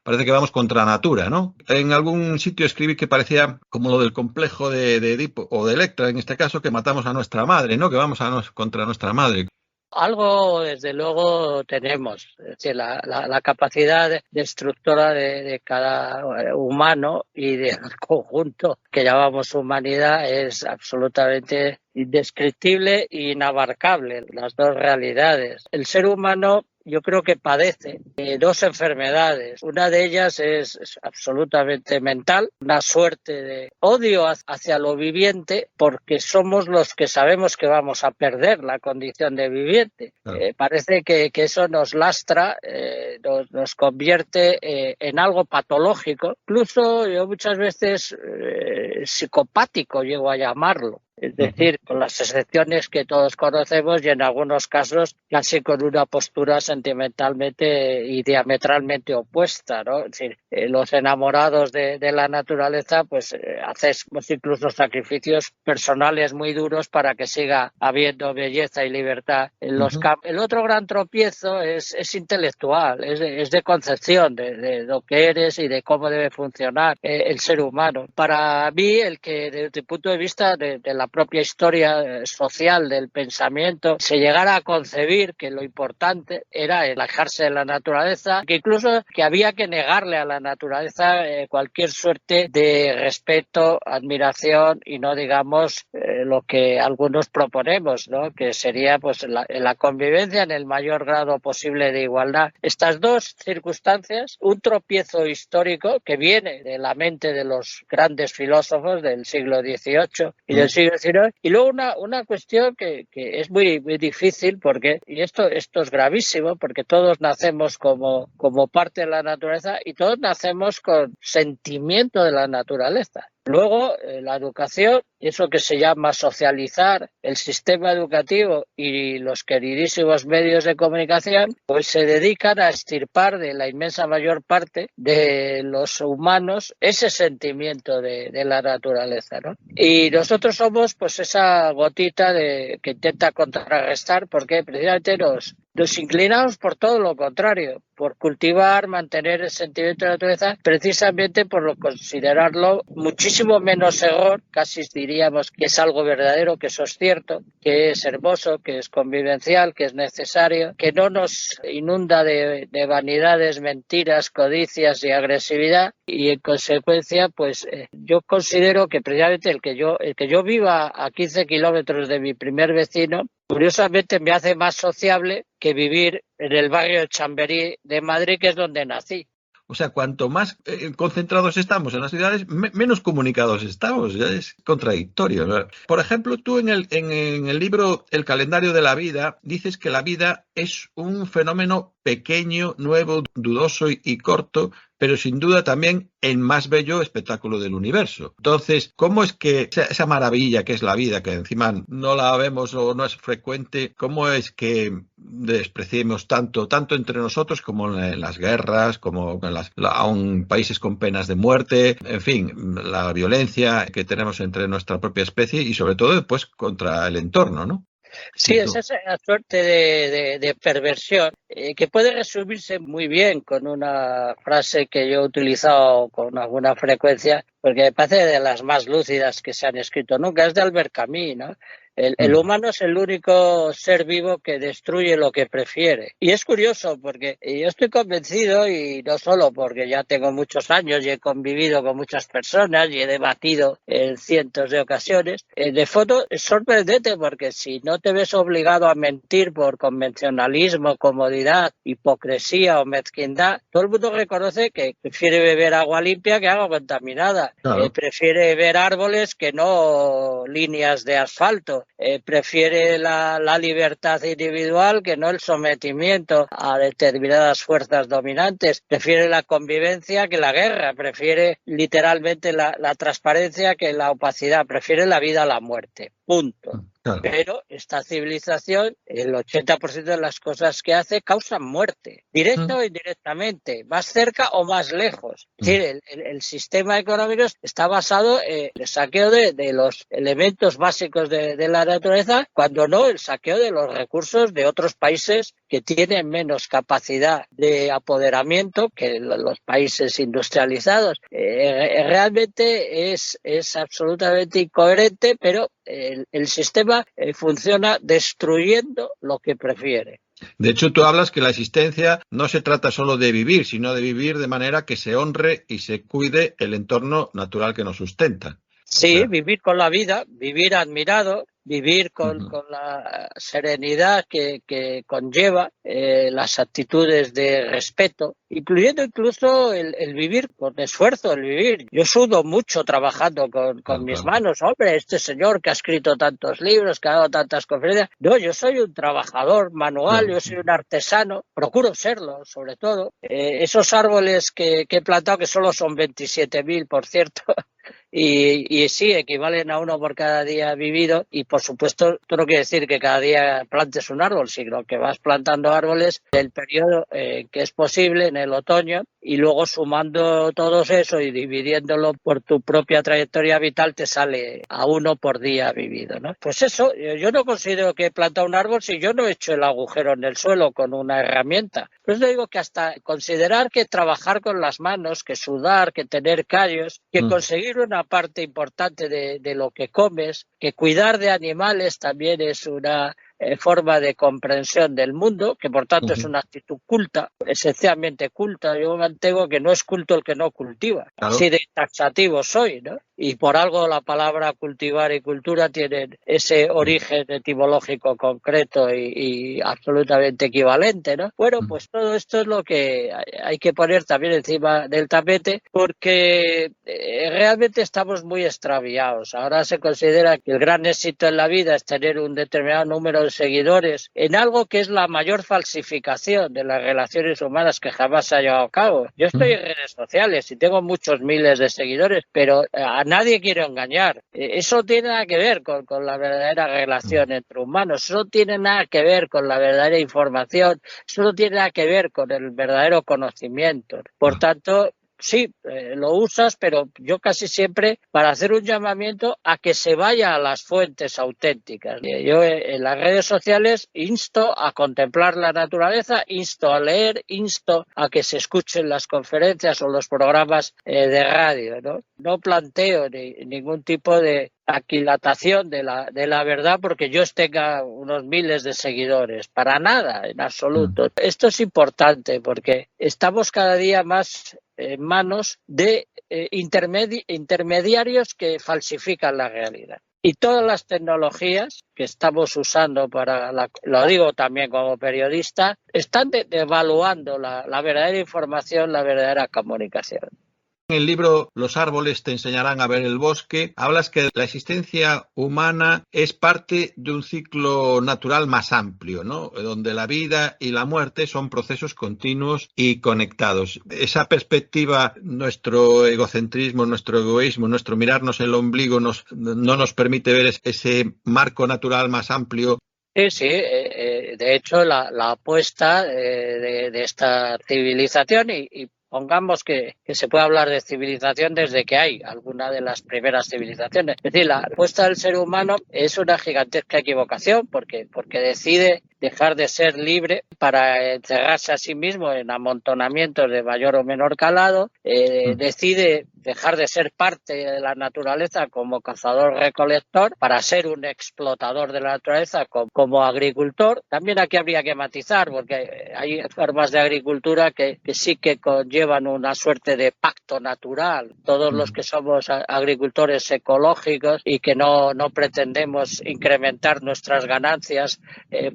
Parece que vamos contra natura, ¿no? En algún sitio escribí que parecía como lo del complejo de Edipo o de Electra, en este caso, que matamos a nuestra madre, ¿no? Que vamos contra nuestra madre. Algo, desde luego, tenemos. Es decir, la capacidad destructora de cada humano y del conjunto que llamamos humanidad es absolutamente indescriptible e inabarcable, las dos realidades. El ser humano, yo creo que padece dos enfermedades. Una de ellas es absolutamente mental, una suerte de odio hacia lo viviente, porque somos los que sabemos que vamos a perder la condición de viviente. Claro. Parece que eso nos lastra, nos convierte en algo patológico. Incluso yo muchas veces psicopático llego a llamarlo. Es decir, con las excepciones que todos conocemos y en algunos casos casi con una postura sentimentalmente y diametralmente opuesta, ¿no? Es decir, los enamorados de la naturaleza, pues hacemos incluso sacrificios personales muy duros para que siga habiendo belleza y libertad en los campos. El otro gran tropiezo es intelectual, es de concepción de lo que eres y de cómo debe funcionar el ser humano. Para mí, el que desde el punto de vista de la propia historia social del pensamiento se llegara a concebir que lo importante era alejarse de la naturaleza, que incluso que había que negarle a la naturaleza cualquier suerte de respeto, admiración y no digamos lo que algunos proponemos, ¿no? Que sería pues la convivencia en el mayor grado posible de igualdad. Estas dos circunstancias, un tropiezo histórico que viene de la mente de los grandes filósofos del siglo XVIII y del siglo XIX, y luego una cuestión que es muy, muy difícil porque, y esto es gravísimo, porque todos nacemos como parte de la naturaleza y todos nacemos con sentimiento de la naturaleza. Luego, la educación, eso que se llama socializar, el sistema educativo y los queridísimos medios de comunicación, pues se dedican a extirpar de la inmensa mayor parte de los humanos ese sentimiento de la naturaleza, ¿no? Y nosotros somos pues esa gotita que intenta contrarrestar, porque precisamente nos inclinamos por todo lo contrario, por cultivar, mantener el sentimiento de la naturaleza, precisamente por lo considerarlo muchísimo menos error, casi diríamos que es algo verdadero, que eso es cierto, que es hermoso, que es convivencial, que es necesario, que no nos inunda de vanidades, mentiras, codicias y agresividad, y en consecuencia, pues yo considero que precisamente el que yo viva a 15 kilómetros de mi primer vecino, curiosamente me hace más sociable que vivir en el barrio de Chamberí de Madrid, que es donde nací. O sea, cuanto más concentrados estamos en las ciudades, menos comunicados estamos. Ya es contradictorio, ¿no? Por ejemplo, tú en el libro El calendario de la vida dices que la vida es un fenómeno pequeño, nuevo, dudoso y corto, pero sin duda también el más bello espectáculo del universo. Entonces, ¿cómo es que esa maravilla que es la vida, que encima no la vemos o no es frecuente, cómo es que despreciemos tanto entre nosotros como en las guerras, como en aún países con penas de muerte, en fin, la violencia que tenemos entre nuestra propia especie y sobre todo después contra el entorno, ¿no? Sí, es esa suerte de perversión que puede resumirse muy bien con una frase que yo he utilizado con alguna frecuencia, porque me parece de las más lúcidas que se han escrito nunca, es de Albert Camus, ¿no? El humano es el único ser vivo que destruye lo que prefiere. Y es curioso porque yo estoy convencido, y no solo porque ya tengo muchos años y he convivido con muchas personas y he debatido en cientos de ocasiones, de fondo es sorprendente porque si no te ves obligado a mentir por convencionalismo, comodidad, hipocresía o mezquindad, todo el mundo reconoce que prefiere beber agua limpia que agua contaminada. Claro. Prefiere ver árboles que no líneas de asfalto. Prefiere la libertad individual que no el sometimiento a determinadas fuerzas dominantes. Prefiere la convivencia que la guerra. Prefiere literalmente la transparencia que la opacidad. Prefiere la vida a la muerte. Punto. Claro. Pero esta civilización, el 80% de las cosas que hace causan muerte, directa o indirectamente, más cerca o más lejos. Es decir, el sistema económico está basado en el saqueo de los elementos básicos de la naturaleza, cuando no el saqueo de los recursos de otros países que tienen menos capacidad de apoderamiento que los países industrializados. Realmente es absolutamente incoherente, pero el sistema funciona destruyendo lo que prefiere. De hecho, tú hablas que la existencia no se trata solo de vivir, sino de vivir de manera que se honre y se cuide el entorno natural que nos sustenta. Sí, O sea, vivir con la vida, vivir admirado, vivir con la serenidad que conlleva las actitudes de respeto, incluyendo incluso el vivir con esfuerzo, el vivir. Yo sudo mucho trabajando con mis manos. Hombre, este señor que ha escrito tantos libros, que ha dado tantas conferencias. No, yo soy un trabajador manual, yo soy un artesano, procuro serlo, sobre todo. Esos árboles que he plantado, que solo son 27.000, por cierto, y sí, equivalen a uno por cada día vivido, y por supuesto esto no quiere decir que cada día plantes un árbol, sino que vas plantando árboles del periodo que es posible en el otoño, y luego sumando todo eso y dividiéndolo por tu propia trayectoria vital te sale a uno por día vivido, ¿no? Pues eso, yo no considero que he plantado un árbol si yo no he hecho el agujero en el suelo con una herramienta. Por eso digo que hasta considerar que trabajar con las manos, que sudar, que tener callos, que conseguir una parte importante de lo que comes, que cuidar de animales también es una forma de comprensión del mundo, que por tanto es una actitud culta, esencialmente culta. Yo mantengo que no es culto el que no cultiva. Claro. Así de taxativo soy, ¿no? Y por algo la palabra cultivar y cultura tienen ese origen etimológico concreto y absolutamente equivalente, ¿no? Bueno, pues todo esto es lo que hay que poner también encima del tapete, porque realmente estamos muy extraviados. Ahora se considera que el gran éxito en la vida es tener un determinado número de seguidores en algo que es la mayor falsificación de las relaciones humanas que jamás se ha llevado a cabo. Yo estoy en redes sociales y tengo muchos miles de seguidores, pero a nadie quiero engañar. Eso no tiene nada que ver con la verdadera relación entre humanos, eso no tiene nada que ver con la verdadera información, eso no tiene nada que ver con el verdadero conocimiento. Por tanto, sí, lo usas, pero yo casi siempre para hacer un llamamiento a que se vaya a las fuentes auténticas. Yo en las redes sociales insto a contemplar la naturaleza, insto a leer, insto a que se escuchen las conferencias o los programas de radio, ¿no? No planteo ningún tipo de aquilatación de la verdad porque yo tenga unos miles de seguidores, para nada, en absoluto. Esto es importante porque estamos cada día más en manos de intermediarios que falsifican la realidad. Y todas las tecnologías que estamos usando lo digo también como periodista, están devaluando la verdadera información, la verdadera comunicación. En el libro Los árboles te enseñarán a ver el bosque, hablas que la existencia humana es parte de un ciclo natural más amplio, ¿no? Donde la vida y la muerte son procesos continuos y conectados. Esa perspectiva, nuestro egocentrismo, nuestro egoísmo, nuestro mirarnos el ombligo no nos permite ver ese marco natural más amplio. Sí, de hecho la apuesta de esta civilización y pongamos que se puede hablar de civilización desde que hay alguna de las primeras civilizaciones. Es decir, la apuesta del ser humano es una gigantesca equivocación porque decide dejar de ser libre para encerrarse a sí mismo en amontonamientos de mayor o menor calado, decide dejar de ser parte de la naturaleza como cazador-recolector para ser un explotador de la naturaleza como agricultor. También aquí habría que matizar porque hay formas de agricultura que sí que conllevan una suerte de pacto natural. Todos los que somos agricultores ecológicos y que no pretendemos incrementar nuestras ganancias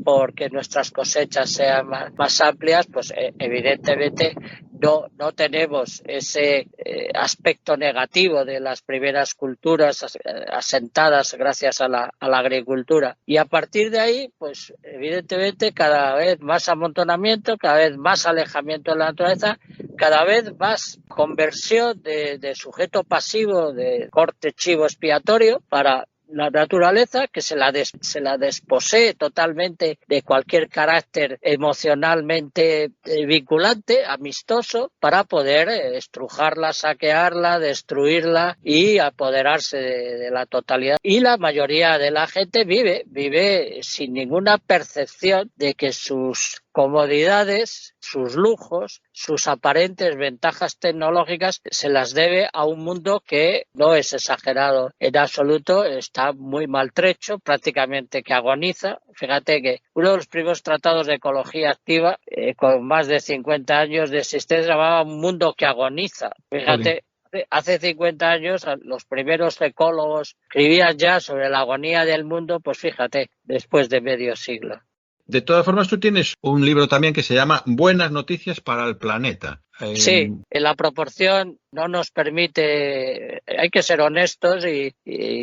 porque nuestras cosechas sean más amplias, pues evidentemente no tenemos ese aspecto negativo de las primeras culturas asentadas gracias a la agricultura. Y a partir de ahí, pues evidentemente cada vez más amontonamiento, cada vez más alejamiento de la naturaleza, cada vez más conversión de sujeto pasivo, de corte chivo expiatorio para la naturaleza, que se la desposee totalmente de cualquier carácter emocionalmente vinculante, amistoso, para poder estrujarla, saquearla, destruirla y apoderarse de la totalidad. Y la mayoría de la gente vive sin ninguna percepción de que sus comodidades, sus lujos, sus aparentes ventajas tecnológicas, se las debe a un mundo que no es exagerado en absoluto, está muy maltrecho, prácticamente que agoniza. Fíjate que uno de los primeros tratados de ecología activa, con más de 50 años de existencia, llamaba Un mundo que agoniza. Fíjate. Hace 50 años los primeros ecólogos escribían ya sobre la agonía del mundo, pues fíjate, después de medio siglo. De todas formas, tú tienes un libro también que se llama Buenas noticias para el planeta. Sí, en la proporción no nos permite, hay que ser honestos y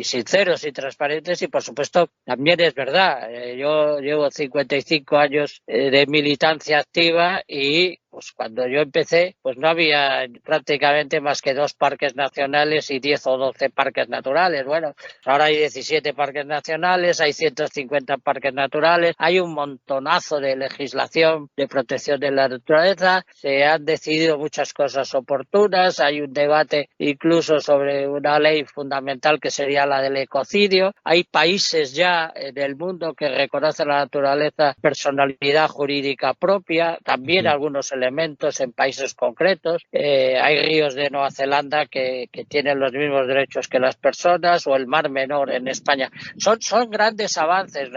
sinceros y transparentes, y por supuesto también es verdad. Yo llevo 55 años de militancia activa y pues cuando yo empecé pues no había prácticamente más que 2 parques nacionales y 10 o 12 parques naturales. Bueno, ahora hay 17 parques nacionales, hay 150 parques naturales, hay un montonazo de legislación de protección de la naturaleza, se han decidido muchas cosas oportunas, hay un debate incluso sobre una ley fundamental que sería la del ecocidio, hay países ya en el mundo que reconocen la naturaleza personalidad jurídica propia, también algunos elementos en países concretos, hay ríos de Nueva Zelanda que tienen los mismos derechos que las personas, o el Mar Menor en España. Son grandes avances,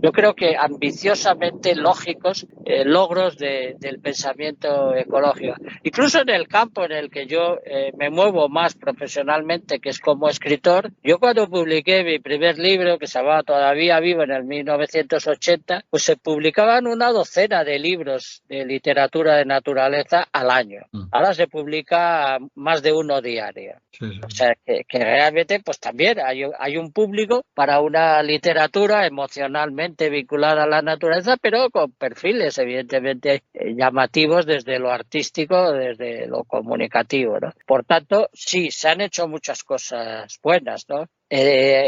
yo creo que ambiciosamente lógicos logros del pensamiento ecológico. Incluso en el campo en el que yo me muevo más profesionalmente, que es como escritor, yo cuando publiqué mi primer libro, que se llamaba Todavía Vivo, en el 1980, pues se publicaban una docena de libros de literatura de naturaleza al año. Ahora se publica más de uno diario. Sí. O sea, que realmente pues también hay un público para una literatura emocionalmente vinculada a la naturaleza, pero con perfiles evidentemente llamativos desde lo artístico, desde lo comunicativo, ¿no? Por tanto, sí, se han hecho muchas cosas buenas, ¿no?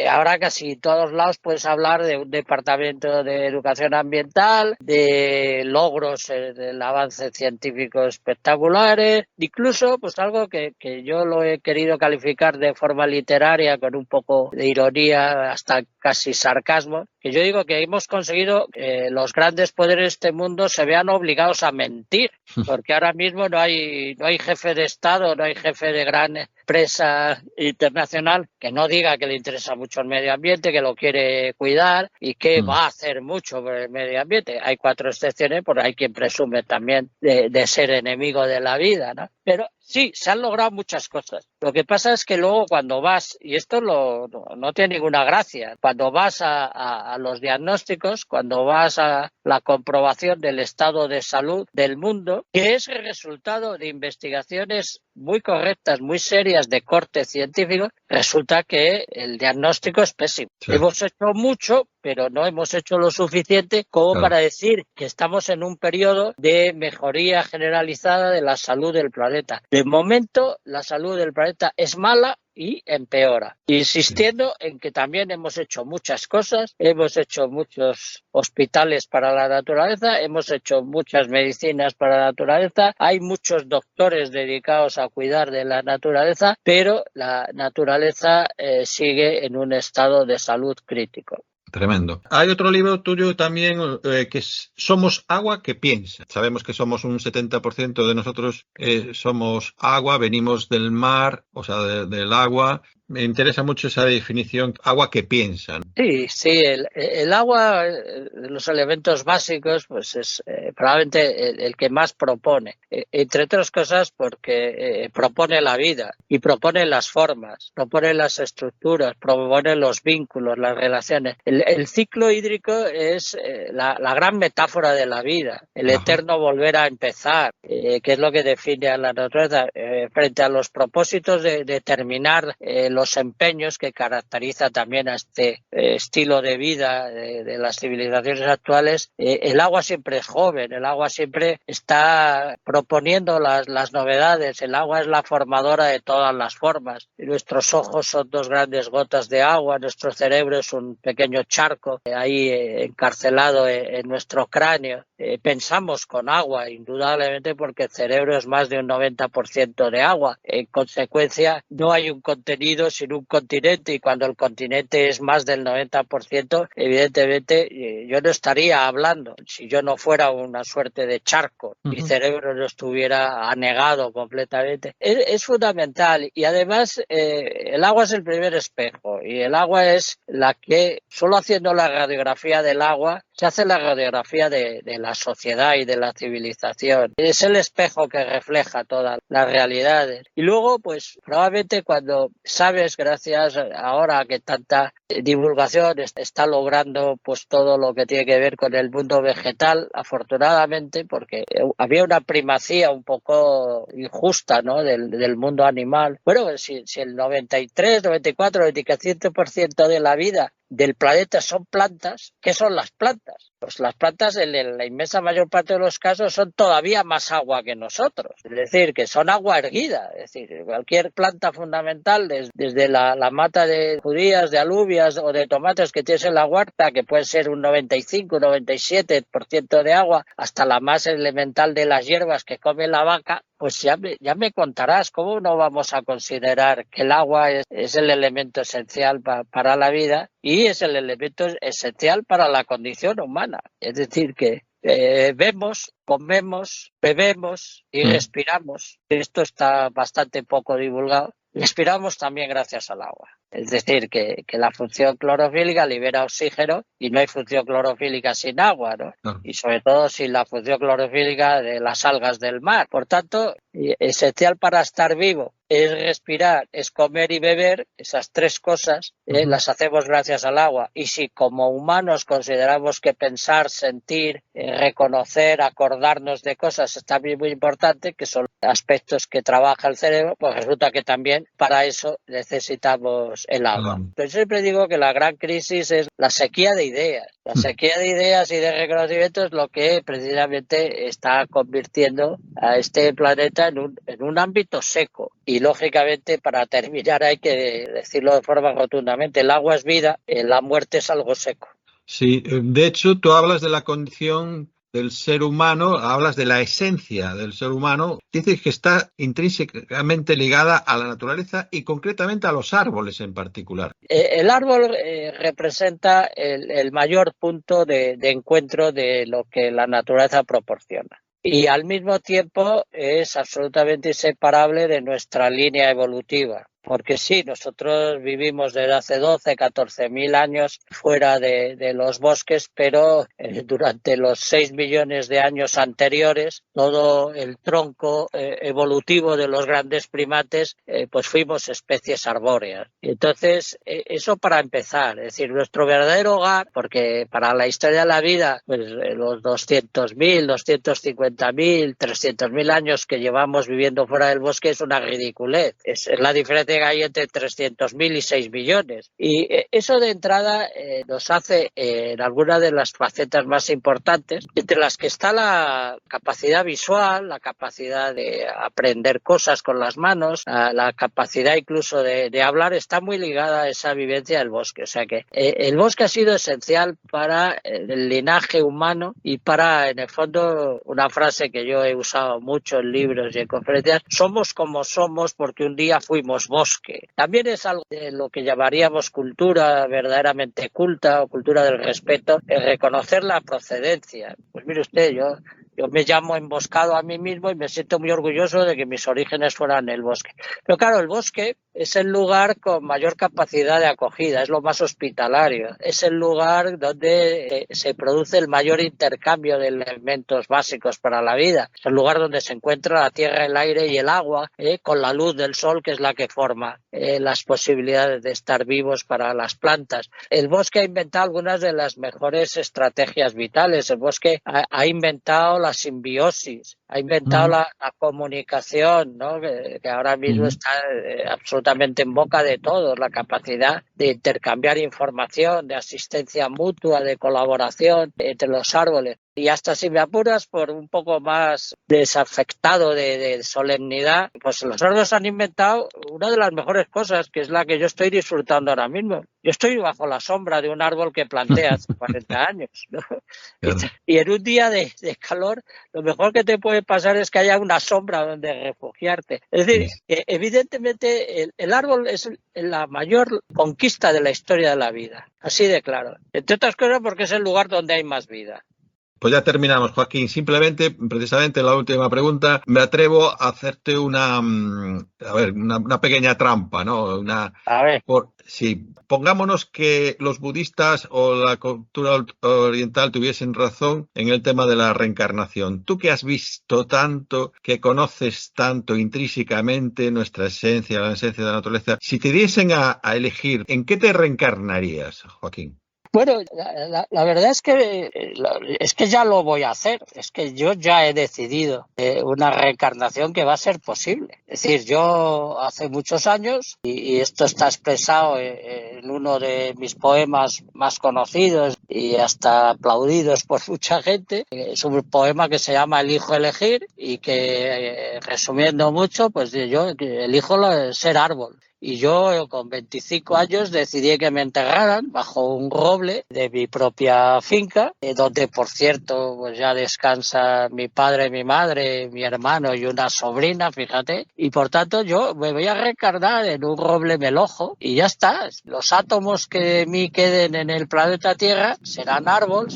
Ahora casi todos lados puedes hablar de un departamento de educación ambiental, de logros del avance científico espectaculares, incluso pues algo que yo lo he querido calificar de forma literaria con un poco de ironía, hasta casi sarcasmo, que yo digo que hemos conseguido que los grandes poderes de este mundo se vean obligados a mentir, porque ahora mismo no hay jefe de Estado, no hay jefe de gran empresa internacional que no diga que le interesa mucho el medio ambiente, que lo quiere cuidar y que va a hacer mucho por el medio ambiente. Hay 4 excepciones, porque hay quien presume también de ser enemigo de la vida, ¿no? Pero sí, se han logrado muchas cosas. Lo que pasa es que luego cuando vas, y esto no tiene ninguna gracia, cuando vas a los diagnósticos, cuando vas a la comprobación del estado de salud del mundo, que es el resultado de investigaciones muy correctas, muy serias de corte científico, resulta que el diagnóstico es pésimo. Sí. Hemos hecho mucho, pero no hemos hecho lo suficiente como para decir que estamos en un periodo de mejoría generalizada de la salud del planeta. De momento, la salud del planeta es mala y empeora, insistiendo en que también hemos hecho muchas cosas, hemos hecho muchos hospitales para la naturaleza, hemos hecho muchas medicinas para la naturaleza, hay muchos doctores dedicados a cuidar de la naturaleza, pero la naturaleza sigue en un estado de salud crítico. Tremendo. Hay otro libro tuyo también que es Somos agua que piensa. Sabemos que somos un 70% de nosotros somos agua, venimos del mar, o sea, del agua. Me interesa mucho esa definición, agua que piensa. Sí, el agua, los elementos básicos, pues es probablemente el que más propone, entre otras cosas porque propone la vida y propone las formas, propone las estructuras, propone los vínculos, las relaciones. El ciclo hídrico es la gran metáfora de la vida, el eterno volver a empezar, que es lo que define a la naturaleza frente a los propósitos de terminar los empeños que caracteriza también a este estilo de vida de las civilizaciones actuales. El agua siempre es joven, el agua siempre está proponiendo las novedades, el agua es la formadora de todas las formas. Nuestros ojos son 2 grandes gotas de agua, nuestro cerebro es un pequeño charco ahí encarcelado en nuestro cráneo. Pensamos con agua, indudablemente, porque el cerebro es más de un 90% de agua. En consecuencia, no hay un contenido vivido sin un continente, y cuando el continente es más del 90%, evidentemente yo no estaría hablando si yo no fuera una suerte de charco, mi cerebro no estuviera anegado completamente. Es fundamental, y además el agua es el primer espejo, y el agua es la que, solo haciendo la radiografía del agua, se hace la radiografía de la sociedad y de la civilización. Es el espejo que refleja todas las realidades. Y luego, pues probablemente cuando sabes, gracias ahora a que tanta divulgación está logrando pues todo lo que tiene que ver con el mundo vegetal, afortunadamente, porque había una primacía un poco injusta, ¿no?, del mundo animal. Bueno, si el 93, 94, 95% de la vida del planeta son plantas, ¿qué son las plantas? Pues las plantas en la inmensa mayor parte de los casos son todavía más agua que nosotros, es decir, que son agua erguida, es decir, cualquier planta fundamental, desde la mata de judías, de alubias o de tomates que tienes en la huerta, que puede ser un 95, 97% de agua, hasta la más elemental de las hierbas que come la vaca, pues ya me contarás cómo no vamos a considerar que el agua es el elemento esencial para la vida, y es el elemento esencial para la condición humana. Es decir, que vemos, comemos, bebemos y respiramos. Esto está bastante poco divulgado. Respiramos también gracias al agua. Es decir, que la función clorofílica libera oxígeno, y no hay función clorofílica sin agua, ¿no? Y sobre todo sin la función clorofílica de las algas del mar. Por tanto, esencial para estar vivo es respirar, es comer y beber. Esas tres cosas las hacemos gracias al agua. Y si como humanos consideramos que pensar, sentir, reconocer, acordarnos de cosas es también muy importante, que son aspectos que trabaja el cerebro, pues resulta que también para eso necesitamos el agua. Yo siempre digo que la gran crisis es la sequía de ideas. La sequía de ideas y de reconocimiento es lo que precisamente está convirtiendo a este planeta en un ámbito seco. Y lógicamente, para terminar, hay que decirlo de forma rotundamente: el agua es vida, la muerte es algo seco. Sí, de hecho, tú hablas de la condición del ser humano, hablas de la esencia del ser humano, dices que está intrínsecamente ligada a la naturaleza y concretamente a los árboles en particular. El árbol representa el mayor punto de encuentro de lo que la naturaleza proporciona. Y al mismo tiempo es absolutamente inseparable de nuestra línea evolutiva. Porque sí, nosotros vivimos desde hace 12, 14.000 años fuera de los bosques, pero durante los 6 millones de años anteriores, todo el tronco evolutivo de los grandes primates, pues fuimos especies arbóreas. Entonces, eso para empezar, es decir, nuestro verdadero hogar, porque para la historia de la vida, pues los 200.000, 250.000, 300.000 años que llevamos viviendo fuera del bosque es una ridiculez. Es la diferencia que hay entre 300.000 y 6 millones. Y eso de entrada nos hace en algunas de las facetas más importantes, entre las que está la capacidad visual, la capacidad de aprender cosas con las manos, la capacidad incluso de hablar, está muy ligada a esa vivencia del bosque. O sea que el bosque ha sido esencial para el linaje humano y para, en el fondo, una frase que yo he usado mucho en libros y en conferencias: somos como somos porque un día fuimos bosque. También es algo de lo que llamaríamos cultura verdaderamente culta o cultura del respeto, el reconocer la procedencia. Pues mire usted, yo me llamo emboscado a mí mismo y me siento muy orgulloso de que mis orígenes fueran el bosque. Pero claro, el bosque es el lugar con mayor capacidad de acogida, es lo más hospitalario, es el lugar donde se produce el mayor intercambio de elementos básicos para la vida, es el lugar donde se encuentra la tierra, el aire y el agua, con la luz del sol, que es la que forma las posibilidades de estar vivos para las plantas. El bosque ha inventado algunas de las mejores estrategias vitales. El bosque ha inventado la simbiosis, ha inventado la comunicación, ¿no? que ahora mismo está absolutamente en boca de todos, la capacidad de intercambiar información, de asistencia mutua, de colaboración entre los árboles. Y hasta si me apuras por un poco más desafectado de solemnidad, pues los árboles han inventado una de las mejores cosas, que es la que yo estoy disfrutando ahora mismo. Yo estoy bajo la sombra de un árbol que planté hace 40 años, ¿no? Claro. Y en un día de calor, lo mejor que te puede pasar es que haya una sombra donde refugiarte. Es decir, que evidentemente el árbol es la mayor conquista de la historia de la vida, así de claro. Entre otras cosas porque es el lugar donde hay más vida. Pues ya terminamos, Joaquín. Simplemente, precisamente la última pregunta, me atrevo a hacerte una pequeña trampa, ¿no? A ver. Sí, pongámonos que los budistas o la cultura oriental tuviesen razón en el tema de la reencarnación. Tú que has visto tanto, que conoces tanto intrínsecamente nuestra esencia, la esencia de la naturaleza, si te diesen a elegir, ¿en qué te reencarnarías, Joaquín? Bueno, la verdad es que ya lo voy a hacer. Es que yo ya he decidido una reencarnación que va a ser posible. Es decir, yo hace muchos años, y esto está expresado en uno de mis poemas más conocidos y hasta aplaudidos por mucha gente, es un poema que se llama Elijo elegir y que, resumiendo mucho, pues yo elijo ser árbol. Y yo con 25 años decidí que me enterraran bajo un roble de mi propia finca, donde por cierto pues ya descansa mi padre, mi madre, mi hermano y una sobrina, fíjate. Y por tanto yo me voy a reencarnar en un roble melojo y ya está. Los átomos que de mí queden en el planeta Tierra será árbol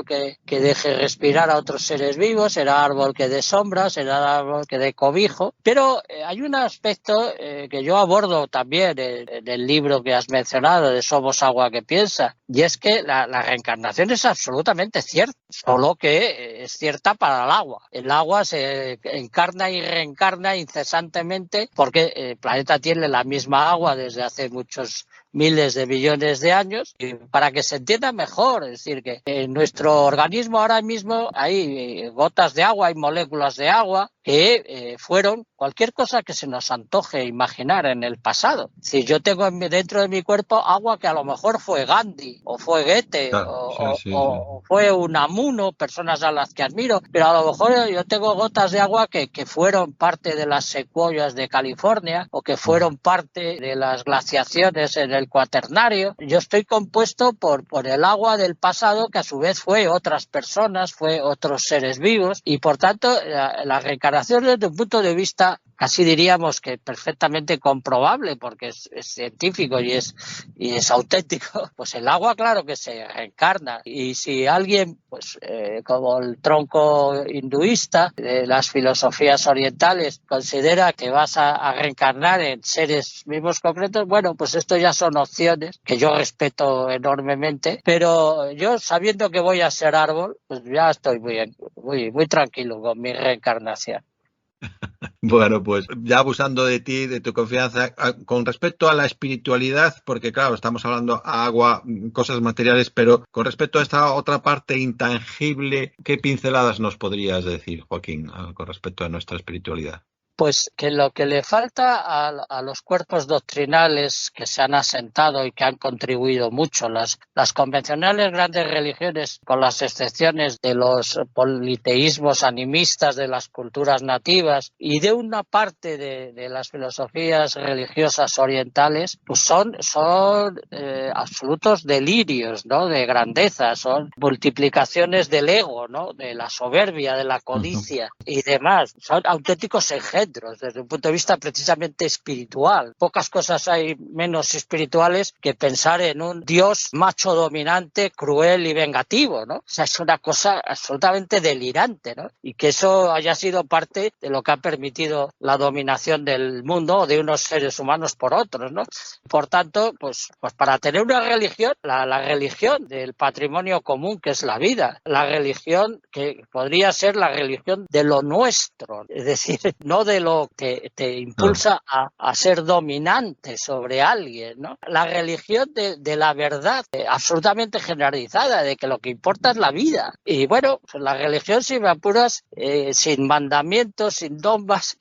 que deje respirar a otros seres vivos, será árbol que dé sombra, será árbol que dé cobijo. Pero hay un aspecto que yo abordo también en el libro que has mencionado de Somos agua que piensa, y es que la reencarnación es absolutamente cierta, solo que es cierta para el agua. El agua se encarna y reencarna incesantemente porque el planeta tiene la misma agua desde hace muchos miles de millones de años, y para que se entienda mejor, es decir, que en nuestro organismo ahora mismo hay gotas de agua, hay moléculas de agua que fueron cualquier cosa que se nos antoje imaginar en el pasado. Si yo tengo dentro de mi cuerpo agua que a lo mejor fue Gandhi, o fue Goethe, o fue Unamuno, personas a las que admiro, pero a lo mejor yo tengo gotas de agua que fueron parte de las secuoyas de California, o que fueron parte de las glaciaciones en el Cuaternario. Yo estoy compuesto por el agua del pasado, que a su vez fue otras personas, fue otros seres vivos, y por tanto la reencarnación desde un punto de vista casi diríamos que perfectamente comprobable, porque es científico y es auténtico, pues el agua claro que se reencarna. Y si alguien, pues como el tronco hinduista de las filosofías orientales, considera que vas a reencarnar en seres vivos concretos, bueno, pues esto ya son opciones que yo respeto enormemente, pero yo, sabiendo que voy a ser árbol, pues ya estoy muy tranquilo con mi reencarnación. Bueno, pues ya abusando de ti, de tu confianza, con respecto a la espiritualidad, porque claro, estamos hablando de agua, cosas materiales, pero con respecto a esta otra parte intangible, ¿qué pinceladas nos podrías decir, Joaquín, con respecto a nuestra espiritualidad? Pues que lo que le falta a los cuerpos doctrinales que se han asentado y que han contribuido mucho, las convencionales grandes religiones, con las excepciones de los politeísmos animistas de las culturas nativas y de una parte de las filosofías religiosas orientales, pues son absolutos delirios, ¿no?, de grandeza, son multiplicaciones del ego, ¿no?, de la soberbia, de la codicia y demás, son auténticos engendros desde un punto de vista precisamente espiritual. Pocas cosas hay menos espirituales que pensar en un Dios macho dominante, cruel y vengativo, ¿no? O sea, es una cosa absolutamente delirante, ¿no? Y que eso haya sido parte de lo que ha permitido la dominación del mundo o de unos seres humanos por otros, ¿no? Por tanto, pues para tener una religión, la religión del patrimonio común que es la vida, la religión que podría ser la religión de lo nuestro, es decir, no de de lo que te impulsa a ser dominante sobre alguien, ¿no? La religión de la verdad absolutamente generalizada, de que lo que importa es la vida. Y bueno, pues la religión, si me apuras, sin mandamientos, sin dogmas,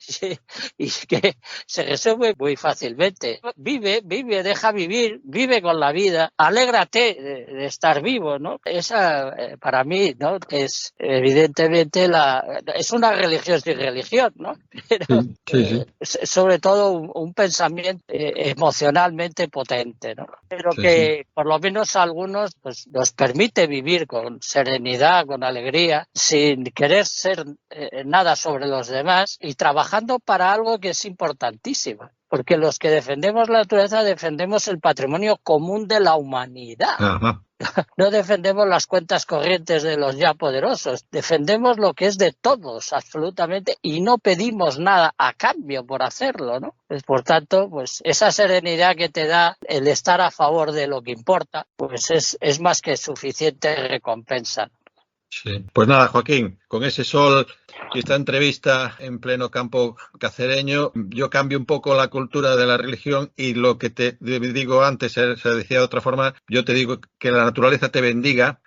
y que se resuelve muy fácilmente. Vive, deja vivir, vive con la vida, alégrate de estar vivo, ¿no? Esa, para mí, ¿no? Es evidentemente es una religión sin religión, ¿no? Pero sí. sobre todo un pensamiento emocionalmente potente, ¿no? Pero que por lo menos a algunos pues, nos permite vivir con serenidad, con alegría, sin querer ser nada sobre los demás y trabajando para algo que es importantísimo. Porque los que defendemos la naturaleza defendemos el patrimonio común de la humanidad. Ajá. No defendemos las cuentas corrientes de los ya poderosos, defendemos lo que es de todos, absolutamente, y no pedimos nada a cambio por hacerlo, ¿no? Pues, por tanto, pues esa serenidad que te da el estar a favor de lo que importa, pues es más que suficiente recompensa. Sí. Pues nada, Joaquín, con ese sol y esta entrevista en pleno campo cacereño, yo cambio un poco la cultura de la religión y lo que te digo antes, se decía de otra forma, yo te digo que la naturaleza te bendiga,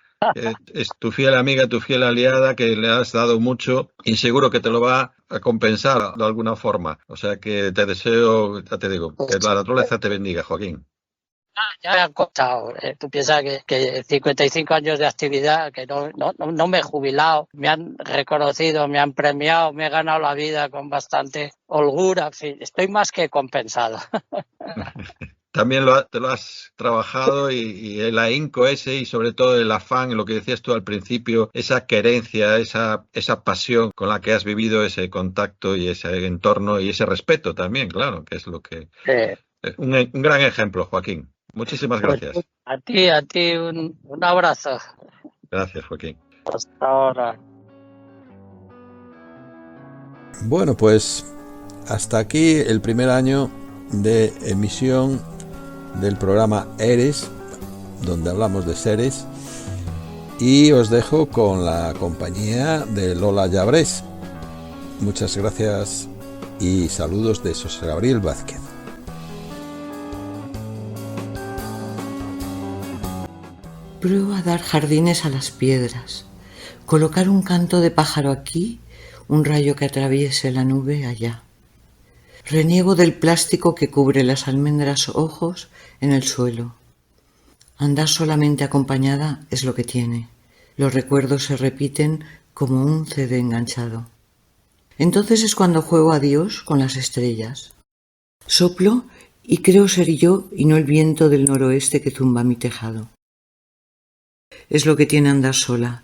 es tu fiel amiga, tu fiel aliada, que le has dado mucho y seguro que te lo va a compensar de alguna forma. O sea que te deseo, ya te digo, que la naturaleza te bendiga, Joaquín. Ya me han contado. Tú piensas que 55 años de actividad, que no me he jubilado, me han reconocido, me han premiado, me he ganado la vida con bastante holgura. En fin, estoy más que compensado. También te lo has trabajado y el ahínco ese y sobre todo el afán, lo que decías tú al principio, esa querencia, esa pasión con la que has vivido ese contacto y ese entorno y ese respeto también, claro, que es lo que... Un gran ejemplo, Joaquín. Muchísimas gracias. Pues a ti un abrazo. Gracias, Joaquín. Hasta ahora. Bueno, pues hasta aquí el primer año de emisión del programa Eres, donde hablamos de seres, y os dejo con la compañía de Lola Llabrés. Muchas gracias y saludos de José Gabriel Vázquez. Pruebo a dar jardines a las piedras, colocar un canto de pájaro aquí, un rayo que atraviese la nube allá. Reniego del plástico que cubre las almendras ojos en el suelo. Andar solamente acompañada es lo que tiene. Los recuerdos se repiten como un CD enganchado. Entonces es cuando juego a Dios con las estrellas. Soplo y creo ser yo y no el viento del noroeste que tumba mi tejado. Es lo que tiene andar sola.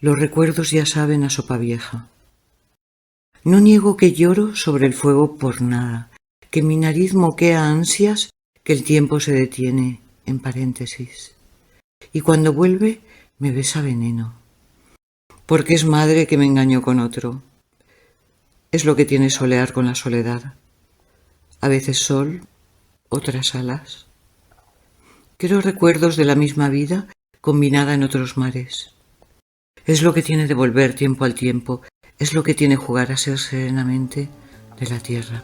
Los recuerdos ya saben a sopa vieja. No niego que lloro sobre el fuego por nada, que mi nariz moquea ansias, que el tiempo se detiene en paréntesis. Y cuando vuelve me besa veneno, porque es madre que me engañó con otro. Es lo que tiene solear con la soledad. A veces sol, otras alas. Quiero recuerdos de la misma vida combinada en otros mares. Es lo que tiene devolver tiempo al tiempo, es lo que tiene jugar a ser serenamente de la tierra.